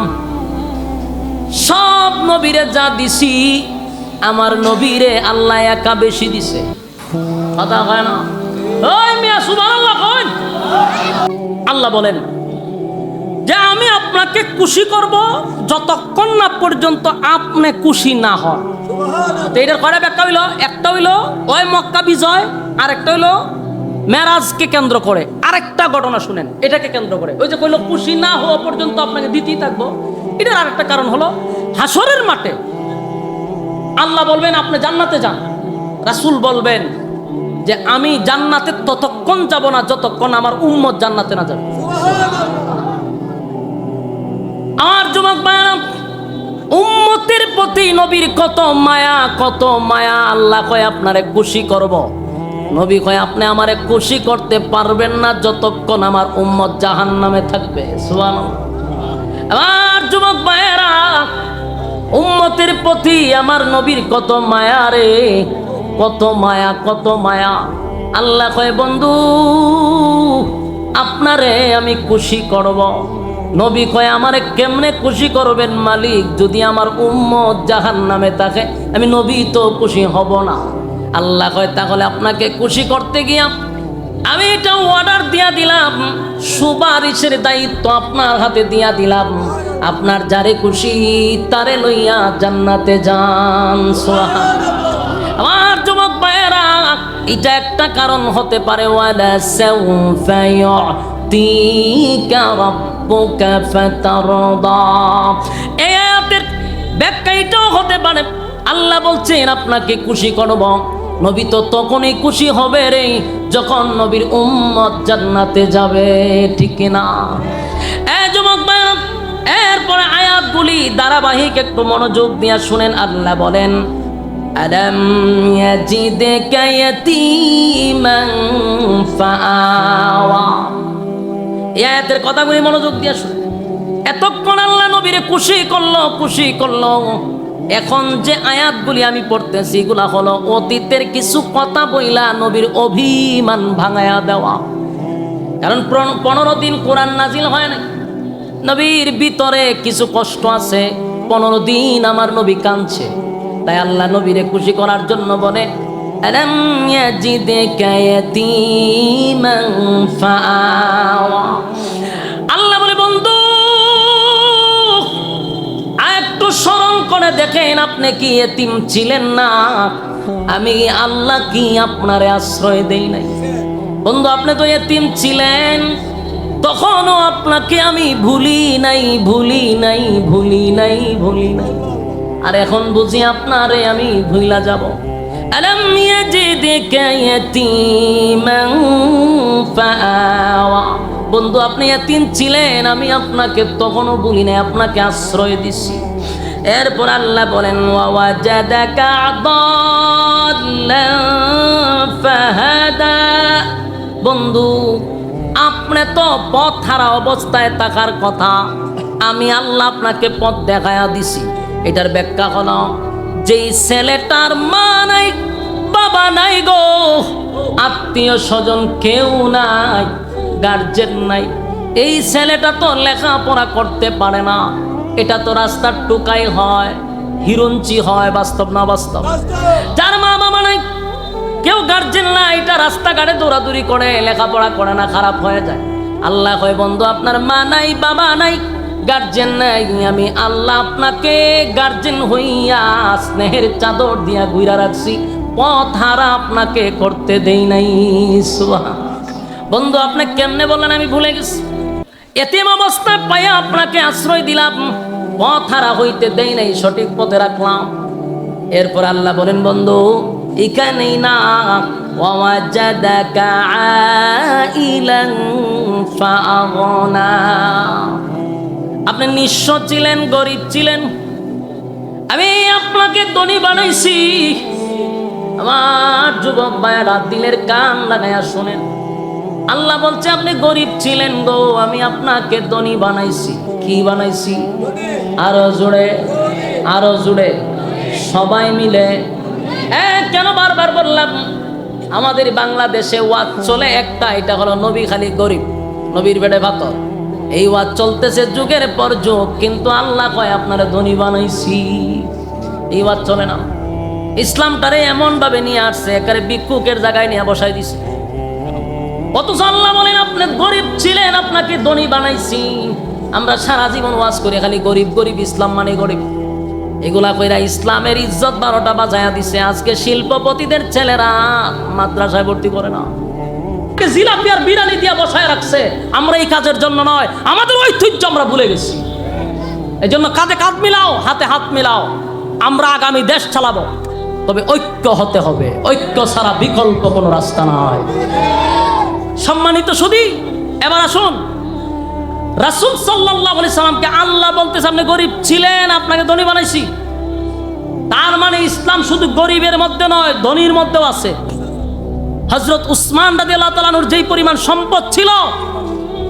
সব নবীরে যা দিছি আমার নবীরে আল্লাহ একা বেশি দিছে। কথা হয় না? ওই মিয়া সুবহানাল্লাহ কইন। আল্লাহ বলেন যে আমি আপনাকে খুশি করব যতক্ষণ না পর্যন্ত আপনি খুশি না হন। তো এটার কয়টা ব্যাখ্যা হইল? একটা হইল ওই মক্কা বিজয়, আর একটা হইল মেরাজকে কেন্দ্র করে। আরেকটা ঘটনা শুনেন, এটাকে কেন্দ্র করে। ওই যে কইল খুশি না হওয়া পর্যন্ত আপনাকে দিতেই থাকবো, এটার আরেকটা কারণ হলো হাসরের মাঠে আল্লাহ বলবেন আপনি জান্নাতে যান, রাসূল বলবেন যে আমি জান্নাতে ততক্ষণ যাব না যতক্ষণ আমার উম্মত জান্নাতে না যাবে। আমার যুবক ভাইরা, উম্মতের প্রতি নবীর কত মায়া, কত মায়া। আল্লাহ কয় আপনারে খুশি করব, নবী কয় আপনি আমারে খুশি করতে পারবেন না যতক্ষণ আমার উম্মত জাহান্নামে থাকবে। সুবহানাল্লাহ। আমার যুবক ভাইরা, উম্মতের প্রতি আমার নবীর কত মায়া রে, কত মায়া, কত মায়া। আল্লাহ কয় বন্ধু আপনারে আমি খুশি করব, নবী কয় আমারে কেমনে খুশি করবেন মালিক, যদি আমার উম্মত জাহান্নামে থাকে আমি নবী তো খুশি হব না। আল্লাহ কয় তাহলে আপনাকে খুশি করতে গিয়া আমি এটা অর্ডার দিয়া দিলাম, সুপারিশের দায়িত্ব আপনার হাতে দিয়া দিলাম, আপনার যারে খুশি তারে লইয়া জান্নাতে যান। সুবহানাল্লাহ। আমার যুবক ভাইয়েরা, এটা একটা কারণ হতে পারে, ওয়ালা সাউফা ইউতিকা রাব্বুকা ফাতারদা। এই আয়াতের ব্যাখ্যা এটাও হতে পারে, আল্লাহ বলছেন আপনাকে খুশি করব। নবী তো তখনই খুশি হবে রে যখন নবীর উম্মত জান্নাতে যাবে, ঠিক না? এই যুবক ভাইরা, এরপরে আয়াতগুলি ধারাবাহিক একটু মনোযোগ দিয়ে শুনেন। আল্লাহ বলেন আলাম ইয়াজিদকা ইয়াতীমান ফাআওয়া। এই আয়াতের কথাগুলি মনোযোগ দিয়ে শুনেন। এতক্ষণ আল্লাহ নবীরে খুশি করলো। এখন যে আয়াতগুলি আমি পড়তেছি এগুলা হলো অতীতের কিছু কথা বইলা নবীর অভিমান ভাঙায়া দেওয়া। কারণ 15 দিন কোরআন নাজিল হয় না, নবীর ভিতরে কিছু কষ্ট আছে। 15 দিন আমার নবী কাঁদছে, তাই আল্লাহ নবীরে খুশি করার জন্য বলে আলাম ইয়াজিদকা ইয়াতীমান ফাআওয়া। আল্লাহ বলে বন্ধু একটু স্মরণ করে দেখেন, আপনি কি এতিম ছিলেন না? আমি আল্লাহ কি আপনারে আশ্রয় দেই নাই? বন্ধু আপনি তো এতিম ছিলেন, তখনও আপনাকে আমি ভুলি নাই। আর এখন বুঝি আপনারে আমি ভুইলা যাব। আলাম ইয়াজিদকা ইয়াতীমান ফাআওয়া। বন্ধু আপনি এতিম ছিলেন, আমি আপনাকে তখনও ভুলি নাই, আপনাকে আশ্রয় দিছি। এরপর আল্লাহ বলেন ওয়াজাদাকা দাল্লান ফাহাদা। বন্ধু আপনি তো পথ হারা অবস্থায় থাকার কথা, আমি আল্লাহ আপনাকে পথ দেখায়া দিছি। এটার ব্যাখ্যা হলো যেই ছেলেটার মা নাই বাবা নাই গো, আত্মীয় স্বজন কেউ নাই, গার্জেন নাই, এই ছেলেটা তো লেখাপড়া করতে পারে না। এটা তো রাস্তার টুকাই হয়, হিরঞ্চি হয়, বাস্তব না বাস্তব? যার মা বাবা নাই, কেউ গার্জেন না, এটা রাস্তাঘাটে দৌড়াদৌড়ি করে, লেখাপড়া করে না, খারাপ হয়ে যায়। আল্লাহ কয় বন্ধু আপনার মা নাই বাবা নাই গার্জেন নাই, আমি আল্লাহ আপনাকে গার্জেন হইয়া স্নেহের চাদর দিয়া ঘুরা রাখছি, পথ হারা আপনাকে করতে দেই নাই। বন্ধু আপনি কেমনে বললেন আমি ভুলে গেছি? এতিম অবস্থায় পাইয়া আপনাকে আশ্রয় দিলাম, পথ হারা হইতে দেই নাই, সঠিক পথে রাখলাম। এরপর আল্লাহ বলেন বন্ধু এখানেই না, ওয়াজাদাকা আইলান ফাআগনা। আপনি নিঃস্ব ছিলেন, গরিব ছিলেন, আমি আপনাকে ধনী বানাইছি। আমার যুবক ভাইয়েরা দিলের কান লাগাইয়া শুনেন, আল্লাহ বলছে আপনি গরিব ছিলেন গো, আমি আপনাকে ধনী বানাইছি। কি বানাইছি? আরো জোরে সবাই মিলে। কেন বারবার বললাম? আমাদের বাংলাদেশে ওয়াজ চলে একটা, এটা হলো নবী খালি গরিব, নবীর বেড়ে ভাতর। এই ওয়াজ চলতেছে যুগের পর যুগ, কিন্তু আল্লাহ কয় আপনারা ধনী বানাইছি। এই ওয়াজ চলে না। ইসলামটারে এমন ভাবে নিয়ে আসছে, একেবারে ভিক্ষুকের জায়গায় নিয়ে বসাই দিছে। অথচ আল্লাহ বলেন আপনি গরিব ছিলেন, আপনাকে ধনী বানাইছি। আমরা সারা জীবন ওয়াজ করি খালি গরিব, ইসলাম মানে গরিব। এগুলা কইরা ইসলামের ইজ্জত 12টা বাজায়া দিছে। আজকে শিল্পপতিদের ছেলেরা মাদ্রাসায় ভর্তি করে না, জিলাপি আর বিরিয়ানি দিয়া বসায় রাখছে। আমরা এই কাজের জন্য নয়, আমাদের ঐতিহ্য আমরা ভুলে গেছি। এই জন্য কাঁধে কাঁধ মিলাও, হাতে হাত মিলাও, আমরা আগামী দেশ চালাবো। তবে ঐক্য হতে হবে, ঐক্য ছাড়া বিকল্প কোনো রাস্তা নয়। সম্মানিত সুধী, এবার আসুন, রাসূল সাল্লাল্লাহু আলাইহি সাল্লামকে আল্লাহ বলতেছে আপনি গরিব ছিলেন, আপনাকে ধনী বানাইছি। তার মানে ইসলাম শুধু গরিবের মধ্যে নয়, ধনীর মধ্যেও আছে। হযরত উসমান রাদিয়াল্লাহু তাআলা আনহুর যেই পরিমাণ সম্পদ ছিল,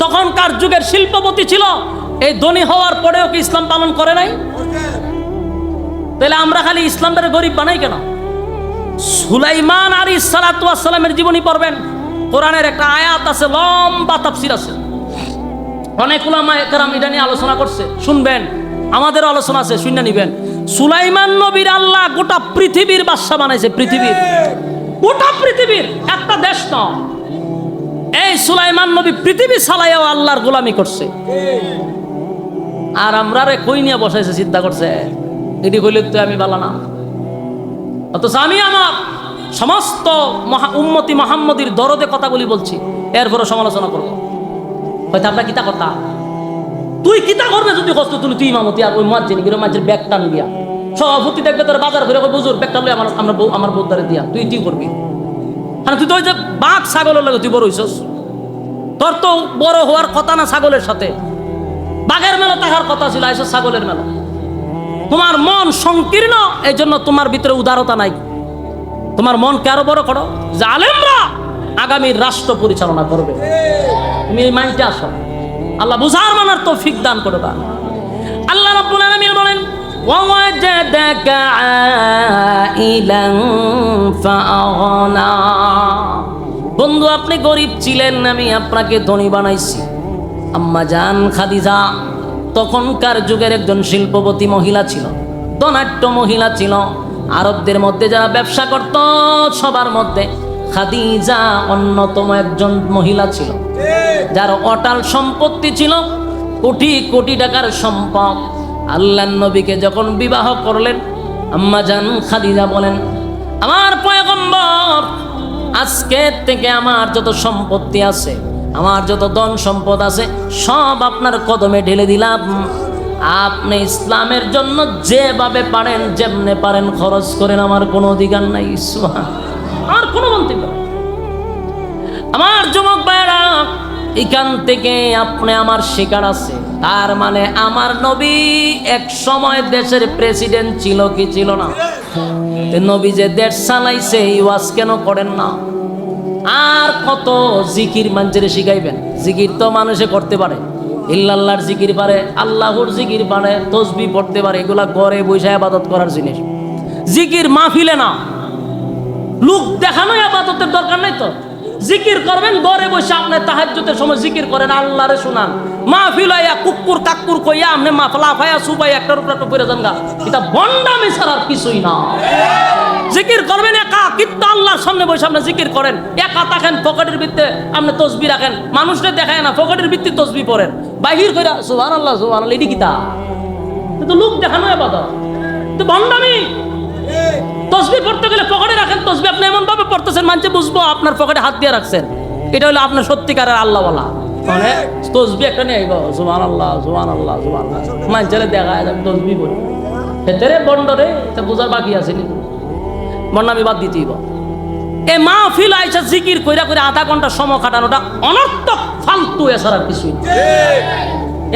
তখনকার যুগের শিল্পপতি ছিল, এই ধনী হওয়ার পরেও কি ইসলাম পালন করে নাই? তাহলে আমরা খালি ইসলামটারে গরিব বানাই কেন? সুলাইমান আলাইহিস সালাতু ওয়াস সালামের জীবনী পড়বেন, কোরআনের একটা আয়াত আছে, লম্বা তাফসীর আছে। অনেক উলামায়ে কেরাম এটা নিয়ে আলোচনা করছে, শুনবেন, আমাদেরও আলোচনা আছে, শুনে নিবেন। সুলাইমান নবীর আল্লাহ গোটা পৃথিবীর বাদশা বানাইছে, পৃথিবীর, গোটা পৃথিবীর, একটা দেশ নয়। এই সুলাইমান নবী পৃথিবী চালাইয়াও আল্লাহর গোলামি করছে, আর আমরা রে কই নিয়ে বসাইছে চিন্তা করছে, এটি হইলে তো আমি বালা না। অথচ আমি আমার সমস্ত উম্মতি মুহাম্মদীর দরদে কথাগুলি বলছি, এরপরে সমালোচনা করবো, হয়তো আমরা কিতা কথা, তুই কিতা করবে যদি কষ্ট তুই ইমামতি, আর ওই মাঝে মাঝের ব্যাগ টান দিয়া সভাপতি দেখবে তোর বাজার করে বুঝুর ব্যাগ টানলে আমার বউদারে দিয়া তুই কি করবি? হ্যাঁ, তুই তো ওই যে বাঘ ছাগলের লাগে তুই বড় হইছস, তোর তো বড় হওয়ার কথা না ছাগলের সাথে, বাঘের মেলা থাকার কথা ছিল, আইসো ছাগলের মেলা। তোমার মন সংকীর্ণ, এই জন্য তোমার ভিতরে উদারতা নাই। তোমার মনকে আরো বড় করো, যে আলেমরা আগামী রাষ্ট্র পরিচালনা করবে, তুমি এই মাইন্ডে আসো। আল্লাহ বুঝার মানার তৌফিক দান করে দান। আল্লাহ রাব্বুল আলামিন বলেন, ওয়াজাদাকা আইলান ফাআগনা। বন্ধু, আপনি গরিব ছিলেন, আমি আপনাকে ধনী বানাইছি। আম্মা জান খাদিজা তখনকার যুগের একজন শিল্পপতি মহিলা ছিল, ধনাঢ্য মহিলা ছিল। আরবদের মধ্যে যারা ব্যবসা করত সবার মধ্যে খাদিজা অন্যতম একজন মহিলা ছিল, যার অটাল সম্পত্তি ছিল, কোটি কোটি টাকার সম্পদ। আল্লাহর নবীকে যখন বিবাহ করলেন, আম্মা জান খাদিজা বলেন, আমার পয়গম্বর, আজকে থেকে আমার যত সম্পত্তি আছে, আমার যত ধন সম্পদ আছে, সব আপনার কদমে ঢেলে দিলাম। আপনি ইসলামের জন্য যেভাবে পারেন, যেমনে পারেন খরচ করেন, আমার কোনো অধিকার নাই, আর কোনো মন্তব্য। আমার যুবক ভাইরা, এখান থেকে আপনি আমার শিকার আছে। তার মানে আমার নবী এক সময় দেশের প্রেসিডেন্ট ছিল কি ছিল না? নবী যে দেশ চালাইছে, এই ওয়াজ কেন করেন না? আর কত জিকির মানুষের শিখাইবেন? জিকির তো মানুষে করতে পারে, ইল্লাল্লাহর জিকির পারে, আল্লাহর জিকির পারে, তসবিহ পড়তে পারে, এগুলা ঘরে বসে ইবাদত করার জিনিস। জিকির মাহফিলে না, লোক দেখানো ইবাদতের দরকার নাই তো। জিকির করবেন ঘরে বসে, আপনি তাহাজ্জুদের সময় জিকির করেন, আল্লাহরে শুনান। মাহফিল আইয়া কুকুর কাকুর কইয়া আপনি মাফলা ফায়া সুবাই একটার উপর একটা পড়ে যান গা, এটা বন্ডামি ছাড়া আর কিছুই না। জিকির করবেন একা, কিন্তু আল্লাহর সামনে বসে আপনি জিকির করেন, একা থাকেন, পকেটের ভিতরে আপনি তসবিহ রাখেন, মানুষকে দেখায় না, পকেটের ভিতরে তসবিহ পড়েন, বাহির কইরা সুবহানাল্লাহ সুবহানাল্লাহ, এটি কিতা? কিন্তু লোক দেখানো ইবাদত, তো বন্ডামি। তসবিহ পড়তে গেলে পকেটে রাখেন তসবিহ, আপনি এমন ভাবে পড়তেছেন মানুষে বুঝবো আপনার পকেটে হাত দিয়ে রাখছেন, এটা হলো আপনার সত্যিকারের আল্লাহওয়ালা। মানে তসবিহ একটা নিয়ে আইব, সুবহানাল্লাহ সুবহানাল্লাহ সুবহানাল্লাহ, মানুষের দেখায় আমি তসবিহ পড়ি, ভেতরে বন্ডরে এটা বোঝার বাকি আছে নি, বন্ডামি বাদ দিতেই। এই মাহফিল আইসা জিকির কইরা করে আধা ঘন্টা সময় কাটানোটা অনর্থক, ফালতু, এছাড়া কিছুই।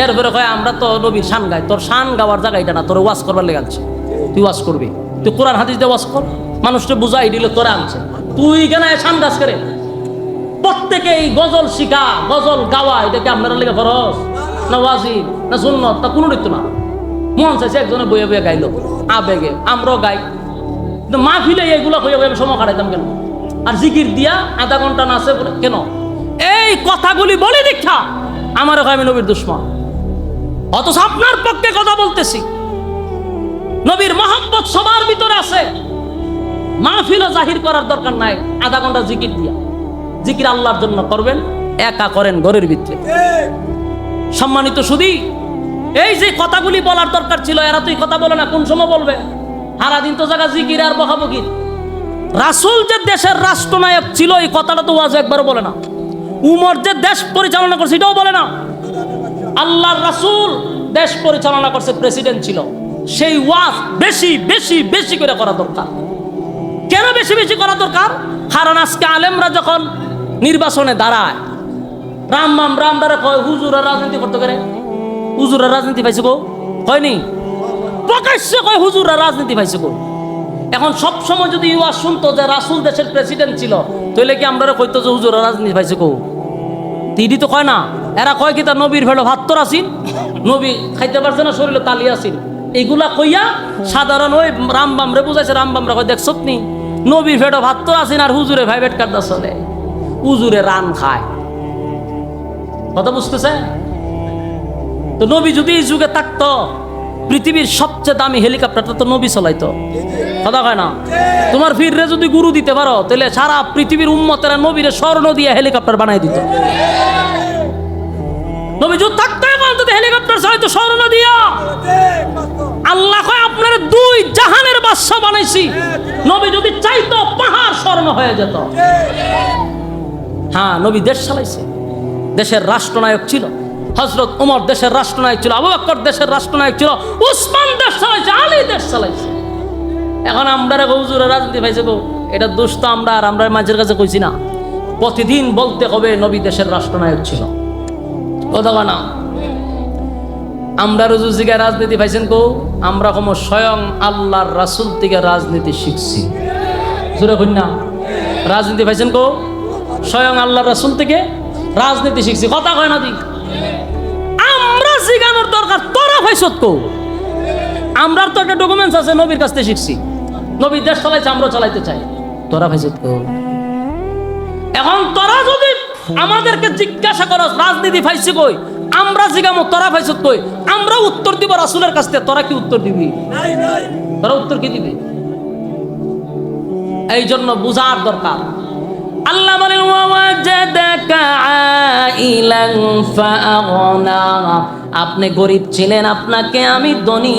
এরপরে কয় আমরা তো নবীর শান গাই, তোর শান গাওয়ার জায়গা এটা না, তোর ওয়াজ করবার লেগে আনছে, তুই ওয়াজ করবি, তুই কোরআন হাদিস দিয়ে ওয়াজ কর, মানুষকে বুঝাই দিলে তোরা আনছে, তুই কেন শান গাছ করে? প্রত্যেকে এই গজল শিখা, গজল গাওয়া, এটা কি আপনারা লেগে ফরজ না ওয়াজিব না সুন্নত? তা কোনো ঋতু না, মন চাইছে একজনে বইয়ে বইয়ে গাইলো আবেগে, আমরাও গাই, কিন্তু মাহফিলে এইগুলো হয়ে আমি সময় কাটাইতাম কেন? আর জিকির দিয়া আধা ঘন্টা নাচে কেন? এই কথাগুলি বলে দীক্ষা আমার আমি নবীর দুশমন, অথচ আপনার পক্ষে কথা বলতেছি। নবীর মহব্বত সবার ভিতরে আছে, মাহফিলও জাহির করার দরকার নাই, আধা ঘন্টা জিকির দিয়া, জিকির আল্লাহর জন্য করবেন, একা করেন ঘরের ভিতরে। সম্মানিত সুধী, এই যে কথাগুলি বলার দরকার ছিল, এরা তো এই কথা বলে না, কোন সময় বলবে? সারাদিন তো জায়গা জিকির আর বহাবকির। রাসূল যে দেশের রাষ্ট্রনায়ক ছিল, এই কথাটা তো ওয়াজ একবারও বলে না। উমর যে দেশ পরিচালনা করছে, এটাও বলে না। আল্লাহর রাসূল দেশ পরিচালনা করছে, প্রেসিডেন্ট ছিল, সেই ওয়াজ বেশি বেশি বেশি করে করা দরকার। কেন বেশি বেশি করা দরকার? কারণ আজকে আলেমরা যখন নির্বাচনে দাঁড়ায়, রামদারে কয় হুজুরা রাজনীতি করতে পারে, হুজুরা রাজনীতি পাইছে গো, হয়নি? প্রকাশ্যে কয় হুজুরা রাজনীতি পাইছে গো। এখন সব সময় যদি ওয়াজ শুনতো যে রাসূল দেশের প্রেসিডেন্ট ছিল, তাহলে কি আমরা কইতো যে হুজুরা রাজনীতি পাইছে গো? তিডি তো কয় না, এরা কয় কি তার নবীর ভেলো ভাত তোর আসিন, নবী খাইতে পারছে না, শরীরে তালি আসিন, এইগুলা কইয়া সাধারণ ওই রামবামরে বুঝাইছে। রামবামরা কয় দেখছত নি, নবীর ভেটো ভাত তোর আসিন আর হুজুরে ভাইবেট কাটদা চলে, হুজুরে রান খায়। কথা বুঝতেছে? তো নবী যদি এই যুগে থাকতো, পৃথিবীর সবচেয়ে দামি হেলিকপ্টারটা তো নবী চালাইতো, কথা কয় না? তোমার ফিররে যদি গুরু দিতে পারো, তাহলে সারা পৃথিবীর উম্মতেরা নবীরে স্বর্ণ দিয়ে হেলিকপ্টার বানাই দিত। নবী যদি থাকতো এখন তো হেলিকপ্টার চালাইতো স্বর্ণ দিয়া। আল্লাহ কয় আপনার দুই জাহানের বাদশা বানাইছি। নবী যদি চাইতো পাহাড় স্বর্ণ হয়ে যেত। হ্যাঁ, নবী দেশ চালাইছে, দেশের রাষ্ট্রনায়ক ছিল। হযরত ওমর দেশের রাষ্ট্রনায়ক ছিল, আবু বকর দেশের রাষ্ট্রনায়ক ছিল, উসমান দেশ চালাইছে, আলী দেশ চালাইছে। এখন আমরা হুজুরের রাজনীতি পাইছে গো, এটা দোষ তো আমরা মাঝের কাছে কইছি না। প্রতিদিন বলতে হবে নবী দেশের রাষ্ট্রনায়ক ছিল, কথা না? আমরা রুজুজিকে রাজনীতি পাইছেন কো? আমরা কোনো স্বয়ং আল্লাহর রাসূল থেকে রাজনীতি শিখছি। জোরে কই না? রাজনীতি পাইছেন কো? স্বয়ং আল্লাহর রাসূল থেকে রাজনীতি শিখছি, কথা কয় না? দি আমরা শিখানোর দরকার, তোরা পাইছত কো? আমরা তো একটা ডকুমেন্টস আছে, নবীর কাছ থেকে শিখছি। নবী দেশ চালাইছে, আমরা চালাইতে চাই, তোরা পাইছত কো? এখন তোরা যদি আমাদেরকে জিজ্ঞাসা করো রাজনীতি পাইছে কই, আমরা জিগামো তোরা পাইছত কই, আমরা উত্তর দিব রাসূলের কাছ থেকে। তোরা কি উত্তর দিবি? তোরা উত্তর কি দিবি? এই জন্য বুঝার দরকার। আল্লাহ বলেন ওয়াজাদাকা আইলান ফাআগনা, আপনি গরীব ছিলেন, আপনাকে আমি ধনী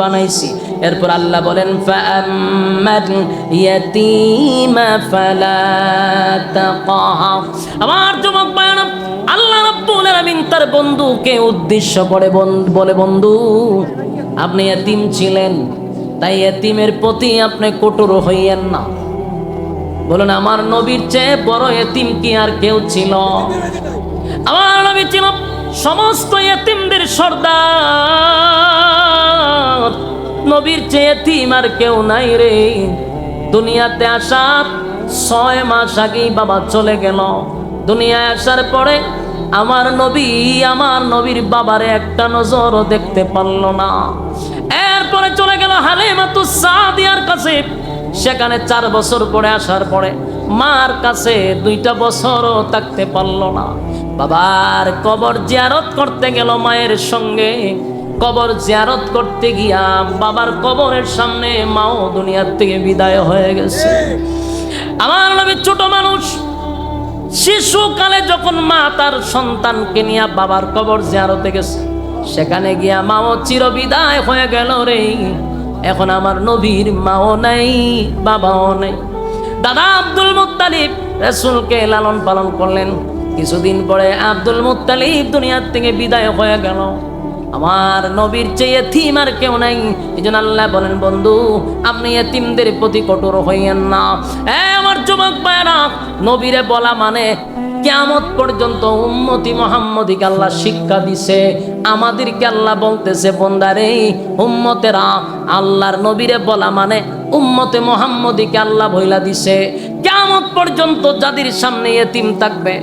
বানাইছি। এরপর আল্লাহ বলেন ফাআম্মাল ইয়াতীমা ফালা তাকহার। আমার যুবক ভাইরা, আল্লাহ রাব্বুল আলামিন তার বন্ধুকে উদ্দেশ্য করে বলে, বন্ধু আপনি এতিম ছিলেন, তাই এতিমের প্রতি আপনি কঠোর হইয়েন না। বলুন, আমার নবীর চেয়ে বড় এতিম কি আর কেউ ছিল? আমার নবী ছিল সমস্ত এতিমদের সর্দার। নবীর চেয়ে এতিম আর কেউ নাই রে। দুনিয়াতে আসার 6 মাস আগেই বাবা চলে গেল। দুনিয়ায় আসার পরে আমার নবীর বাবারে একটা নজরও দেখতে পারল না। এরপরে চলে গেল হালিমাতুস সাদিয়ার কাছে। সেখানে 4 বছর পরে আসার পরে মার কাছে 2টা বছরও থাকতে পারল না। বাবার কবর জিয়ারত করতে গেল মায়ের সঙ্গে। কবর জিয়ারত করতে গিয়া বাবার কবরের সামনে মাও দুনিয়ার থেকে বিদায় হয়ে গেছে। আমার নবী ছোট মানুষ, শিশুকালে যখন মা তার সন্তানকে নিয়ে বাবার কবর জিয়ারতে গেছে, সেখানে গিয়া মাও চিরবিদায় হয়ে গেল রে। এখন আমার নবীর মাও নাই, বাবাও নাই। দাদা আব্দুল মুত্তালিব রাসূলকে লালন পালন করলেন। কিছুদিন পরে আব্দুল মুত্তালিব দুনিয়ার থেকে বিদায় হয়ে গেল। আমার নবীর চেয়ে এতিম আর কেউ নাই। এজন্য আল্লাহ বলেন, বন্ধু আপনি এতিমদের প্রতি কঠোর হইয়েন না। আমার যুবক ভাইরা, নবীরে বলা মানে কিয়ামত পর্যন্ত উম্মতি মুহাম্মদীকে আল্লাহ শিক্ষা দিছে। আমাদেরকে আল্লাহ বলতেছে, বন্দারে উম্মতেরা, আল্লাহর নবীরে বলা মানে উম্মতে মুহাম্মদীকে আল্লাহ বইলা দিছে। কিয়ামত পর্যন্ত যাদের সামনে এতিম থাকবে,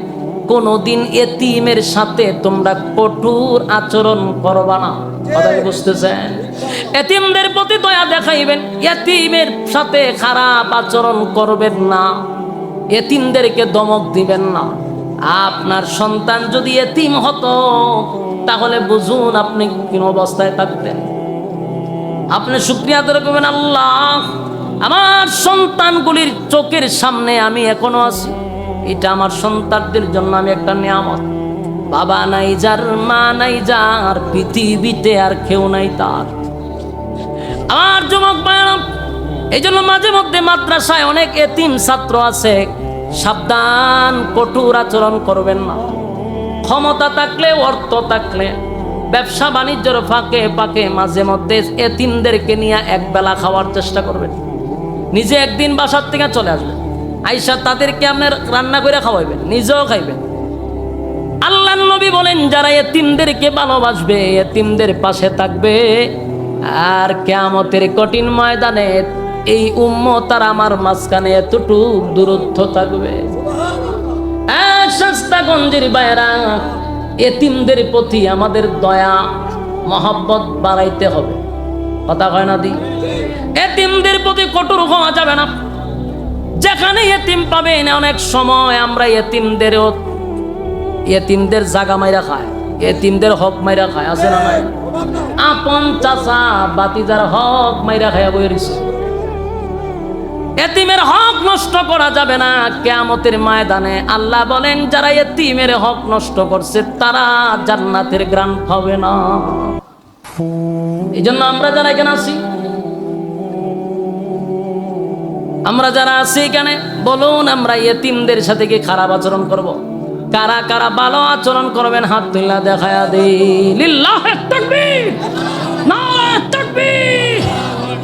কোনদিন এতিমের সাথে তোমরা কঠোর আচরণ করবা না। কথা কি বুঝতেছেন? এতিমদের প্রতি দয়া দেখাইবেন, এতিমের সাথে খারাপ আচরণ করবেন না, এতিমদেরকে ধমক দিবেন না। আপনার সন্তান যদি এতিম হতো, তাহলে বুঝুন আপনি কোন অবস্থায় থাকতেন। আপনি শুকরিয়া আদায় করবেন, আল্লাহ আমার সন্তানগুলির চোখের সামনে আমি এখনো আছি, এটা আমার সন্তানদের জন্য আমি একটা নিয়ামত। বাবা নাই যার, মা নাই যার, পৃথিবীতে আর কেউ নাই তার। আমার যুবক ভাইরা, এই জন্য মাঝে মধ্যে মাদ্রাসায় অনেক এতিম ছাত্র আছে, সাবধান, কঠোর আচরণ করবেন না। ক্ষমতা থাকলে, অর্থ থাকলে, ব্যবসা বাণিজ্যের ফাঁকে ফাঁকে মাঝে মধ্যে এতিমদেরকে নিয়ে একবেলা খাওয়ার চেষ্টা করবেন। নিজে একদিন বাসার থেকে চলে আসবেন, আইসা তাদেরকে আপনার রান্না করে খাওয়াইবেন, নিজেও খাইবেন। আল্লাহর নবী বলেন, যারা এতিমদেরকে ভালোবাসবে, এতিমদের পাশে থাকবে, আর কিয়ামতের কঠিন ময়দানে এই উম্মত আর আমার মাঝখানে এতটুক দূরত্ব থাকবে। শাস্তাগঞ্জের বাইরা, এতিমদের প্রতি আমাদের দয়া মহব্বত বাড়াইতে হবে। কথা কয় না দি? এতিমদের প্রতি কঠোর হওয়া যাবে না। যেখানে এতিম পাবেন, অনেক সময় আমরা এতিমদের জাগা মাইরা খায়। এতিমদের হক মাইরা খায়, আছে না নাই? আপন চাচা বাতিজার হক মাইরা খায়া বই রইছে। এতিমের হক নষ্ট করা যাবে না। কিয়ামতের ময়দানে আল্লাহ বলেন, যারা এতিমের হক নষ্ট করছে তারা জান্নাতের গ্রাণ পাবে না। এই জন্য আমরা যারা এখানে আছি, আমরা যারা আছি এখানে, বলুন আমরা এতিমদের সাথে কি খারাপ আচরণ করব? কারা কারা ভালো আচরণ করবেন হাত তুলে দেখায়া দেই। লিল্লাহি তাকবীর, নারায়ে তাকবীর।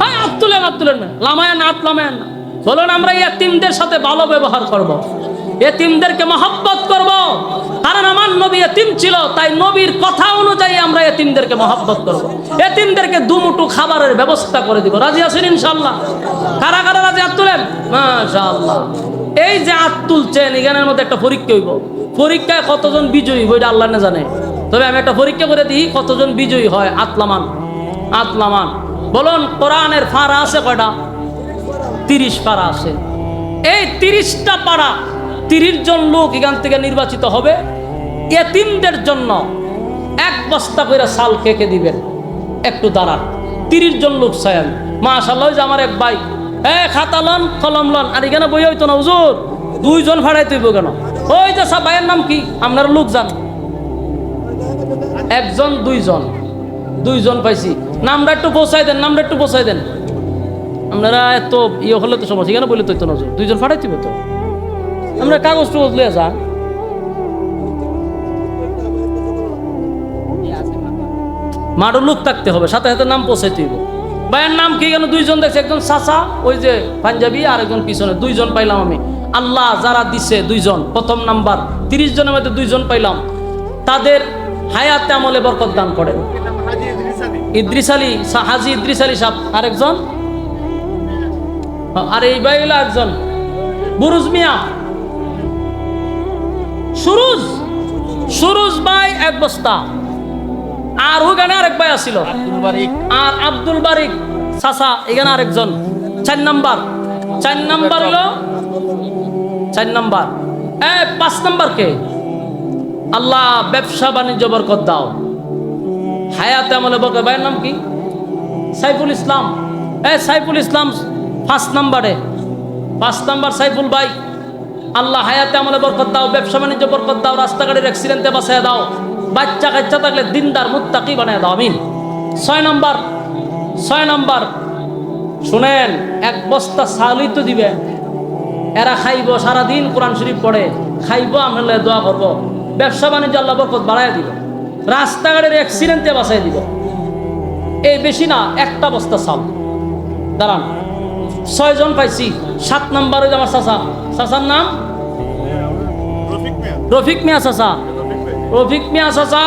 হাত তুলেন, হাত তুলেন না, লামায়েন, হাত লামায়েন না। বলুন আমরা এতিমদের সাথে ভালো ব্যবহার করব, এতিমদেরকে মহব্বত করব। কারণ আমার নবী এতিম ছিল, তাই নবীর কথা অনুযায়ী আমরা এতিমদেরকে মহব্বত করব। এতিমদেরকে দুমুঠো খাবারের ব্যবস্থা করে দিব। রাজি আছেন ইনশাআল্লাহ? কারা কারা রাজি? হাত তুলেন। মাশাআল্লাহ। এই যে হাত তুলছেন, এখানের মধ্যে একটা পরীক্ষা হইব। পরীক্ষায় কতজন বিজয়ী হইব এটা আল্লাহ না জানে। তবে আমি একটা পরীক্ষা করে দিই, কতজন বিজয়ী হয়। আতলামান, আতলামান। বলুন কোরআনের ফারা আছে কয়টা? 30 পারা আছে। এই 30টা পারা, 30 জন লোক এখান থেকে নির্বাচিত হবে। এতিমদের জন্য 1 বস্তা করে চাল কেকে দিবেন। একটু দাঁড়ান, 30 জন লোক চাই আমি। মাশাআল্লাহ। যে আমার এক ভাই, খাতা লন কলম লন। আর এখানে বই হইতো না হুজুর, 2 জন ভাড়াই তুইব কেন? ওই যে সব ভাইয়ের নাম কি? আপনারা লোক জান। 1 জন 2 জন, 2 জন পাইছি। নামটা একটু পৌঁছাই দেন, নামটা একটু পৌঁছাই দেন। আপনারা এত ইয়ে হলে তো সমস্যা, এখানে বলে তো নজর 2 জন ফাটাই দিব তো। আমরা কাগজ টুগজ লিয়ে যা। মারো লোক থাকতে হবে, সাথে সাথে নাম পৌঁছাইতে হইব। ভাইয়ের নাম কি? কেন 2 জন দেখছে, একজন চাচা, ওই যে পাঞ্জাবি, আর একজন পিছনে। 2 জন পাইলাম আমি। আল্লাহ যারা দিছে 2 জন, প্রথম নাম্বার 30 জনের মধ্যে 2 জন পাইলাম। তাদের হায়াতে আমলে বরকত দান করেন। ইদ্রিস আলী, হাজি ইদ্রিস আলী সাহেব আরেকজন, আর এই ভাই হলো একজন বুরুজ মিয়া, সুরুজ, সুরুজ ভাই 1 বস্তা। আর ওখানে আরেক ভাই আসছিল, আর আব্দুল বারিক চাচা, এখানে আরেকজন। 4 নাম্বার, 4 নাম্বার হলো 4 নাম্বার। 5 নাম্বার কে? আল্লাহ ব্যবসা বাণিজ্য বরকত দাও, হায়াতে আমলে বরকত। ভাইয়ের নাম কি? সাইফুল ইসলাম। সাইফুল ইসলাম 5 নাম্বারে, 5 নাম্বার সাইফুল ভাই। আল্লাহ হায়াতে আমলে বরকত দাও, ব্যবসা বাণিজ্য বরকত দাও, রাস্তাঘাটের অ্যাক্সিডেন্টে বাঁচায় দাও, বাচ্চা কাচ্চা থাকলে দিনদার মুত্তাকি বানায় দাও, আমিন। 6 নাম্বার, 6 নাম্বার শুনেন, 1 বস্তা চালই তো দিবে। এরা খাইব, সারাদিন কোরআন শরীফ পড়ে, খাইব, আমরা দোয়া করব, ব্যবসা বাণিজ্য আল্লাহ বরকত বাড়ায় দিব, রাস্তাঘাটের অ্যাক্সিডেন্টে বাঁচায় দিব। এই বেশি না, 1টা বস্তা চাল। দাঁড়ান, 6 জন পাইছি। 7 নাম্বার ওই আমার চাচা, চাচার নাম রফিক মিয়া চাচা, রফিক মিয়া চাচা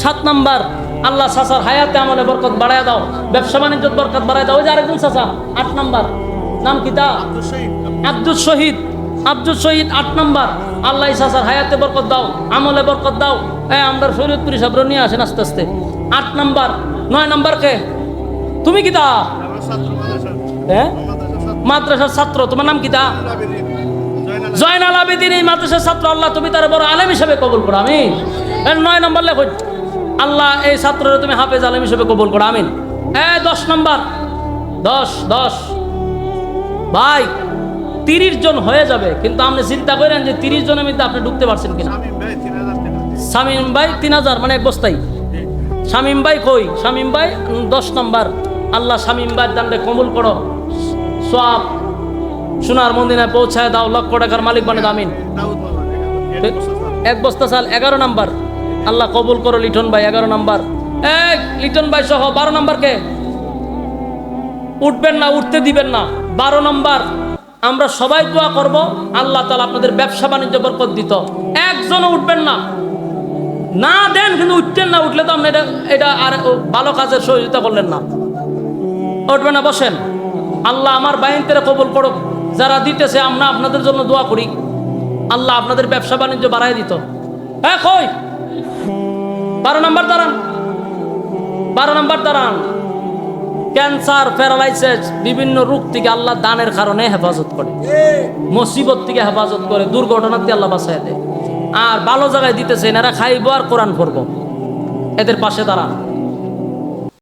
7 নাম্বার। আল্লাহ চাচার হায়াতে আমলে বরকত বাড়ায় দাও, ব্যবসা বাণিজ্য বরকত বাড়ায় দাও। ওই যে আরেকজন চাচা 8 নাম্বার, নাম কি তা? আব্দুল শহীদ, আব্দুল শহীদ 8 নাম্বার। আল্লাহ চাচার হায়াতে বরকত দাও, আমলে বরকত দাও। আমরা শরীয়তপুরি সাবর নিয়ে আসেন আস্তে আস্তে। 8 নাম্বার। 9 নাম্বার কে? তুমি কি তা? মাদ্রাসার ছাত্র। তোমার নাম কি তা? জয়নাল আবেদিন, এই মাদ্রাসার ছাত্র। আল্লাহ তুমি তার বড় আলেম হিসেবে কবুল করো, আমিন। 9 নাম্বার লেখো, আল্লাহ এই ছাত্ররা তুমি হাফেজ আলেম হিসেবে কবুল করো, আমিন। 10 নাম্বার, 10 ভাই 30 জন হয়ে যাবে, কিন্তু আপনি চিন্তা করেন যে 30 জনের মধ্যে আপনি ঢুকতে পারছেন কিনা। শামীম ভাই 3000, মানে 1 বস্তাই। শামীম ভাই কই? শামীম ভাই 10 নাম্বার। আল্লাহ শামীম ভাই দানকে কবুল করো, সওয়াব সোনার মদিনায় পৌঁছায় দাও, লক্ষ টাকার মালিক বানায় দাও, আমিন। 1 বস্তা চাল। 11 নাম্বার। আল্লাহ কবুল করো লিটন ভাই, 11 নাম্বার। লিটন ভাই সহ 12 নাম্বার কে? উঠবেন না, উঠতে দিবেন না। 12 নাম্বার। আমরা সবাই দোয়া করব আল্লাহ তাআলা আপনাদের ব্যবসা বাণিজ্য বরকত দিত। একজনও উঠবেন না, না দেন কিন্তু উঠতেন না। উঠলে তো আপনি এটা আর ভালো কাজের সহযোগিতা করলেন না। উঠবেন না, বসেন। আল্লাহ আমার বাইনতে কবুল করুক। যারা দিতেছে আমরা আপনাদের জন্য দোয়া করি, আল্লাহ আপনাদের ব্যবসা বাণিজ্য বাড়ায় দিত। কই 12 নাম্বার দাঁড়ান, 12 নাম্বার দাঁড়ান। ক্যান্সার, প্যারালাইসিস, বিভিন্ন রোগ থেকে আল্লাহ দানের কারণে হেফাজত করে, মুসিবত থেকে হেফাজত করে, দুর্ঘটনা থেকে আল্লাহ বাঁচায় দেয়। আর ভালো জায়গায় দিতেছেন, এরা খাইব আর কোরআন পড়ব। এদের পাশে দাঁড়ান।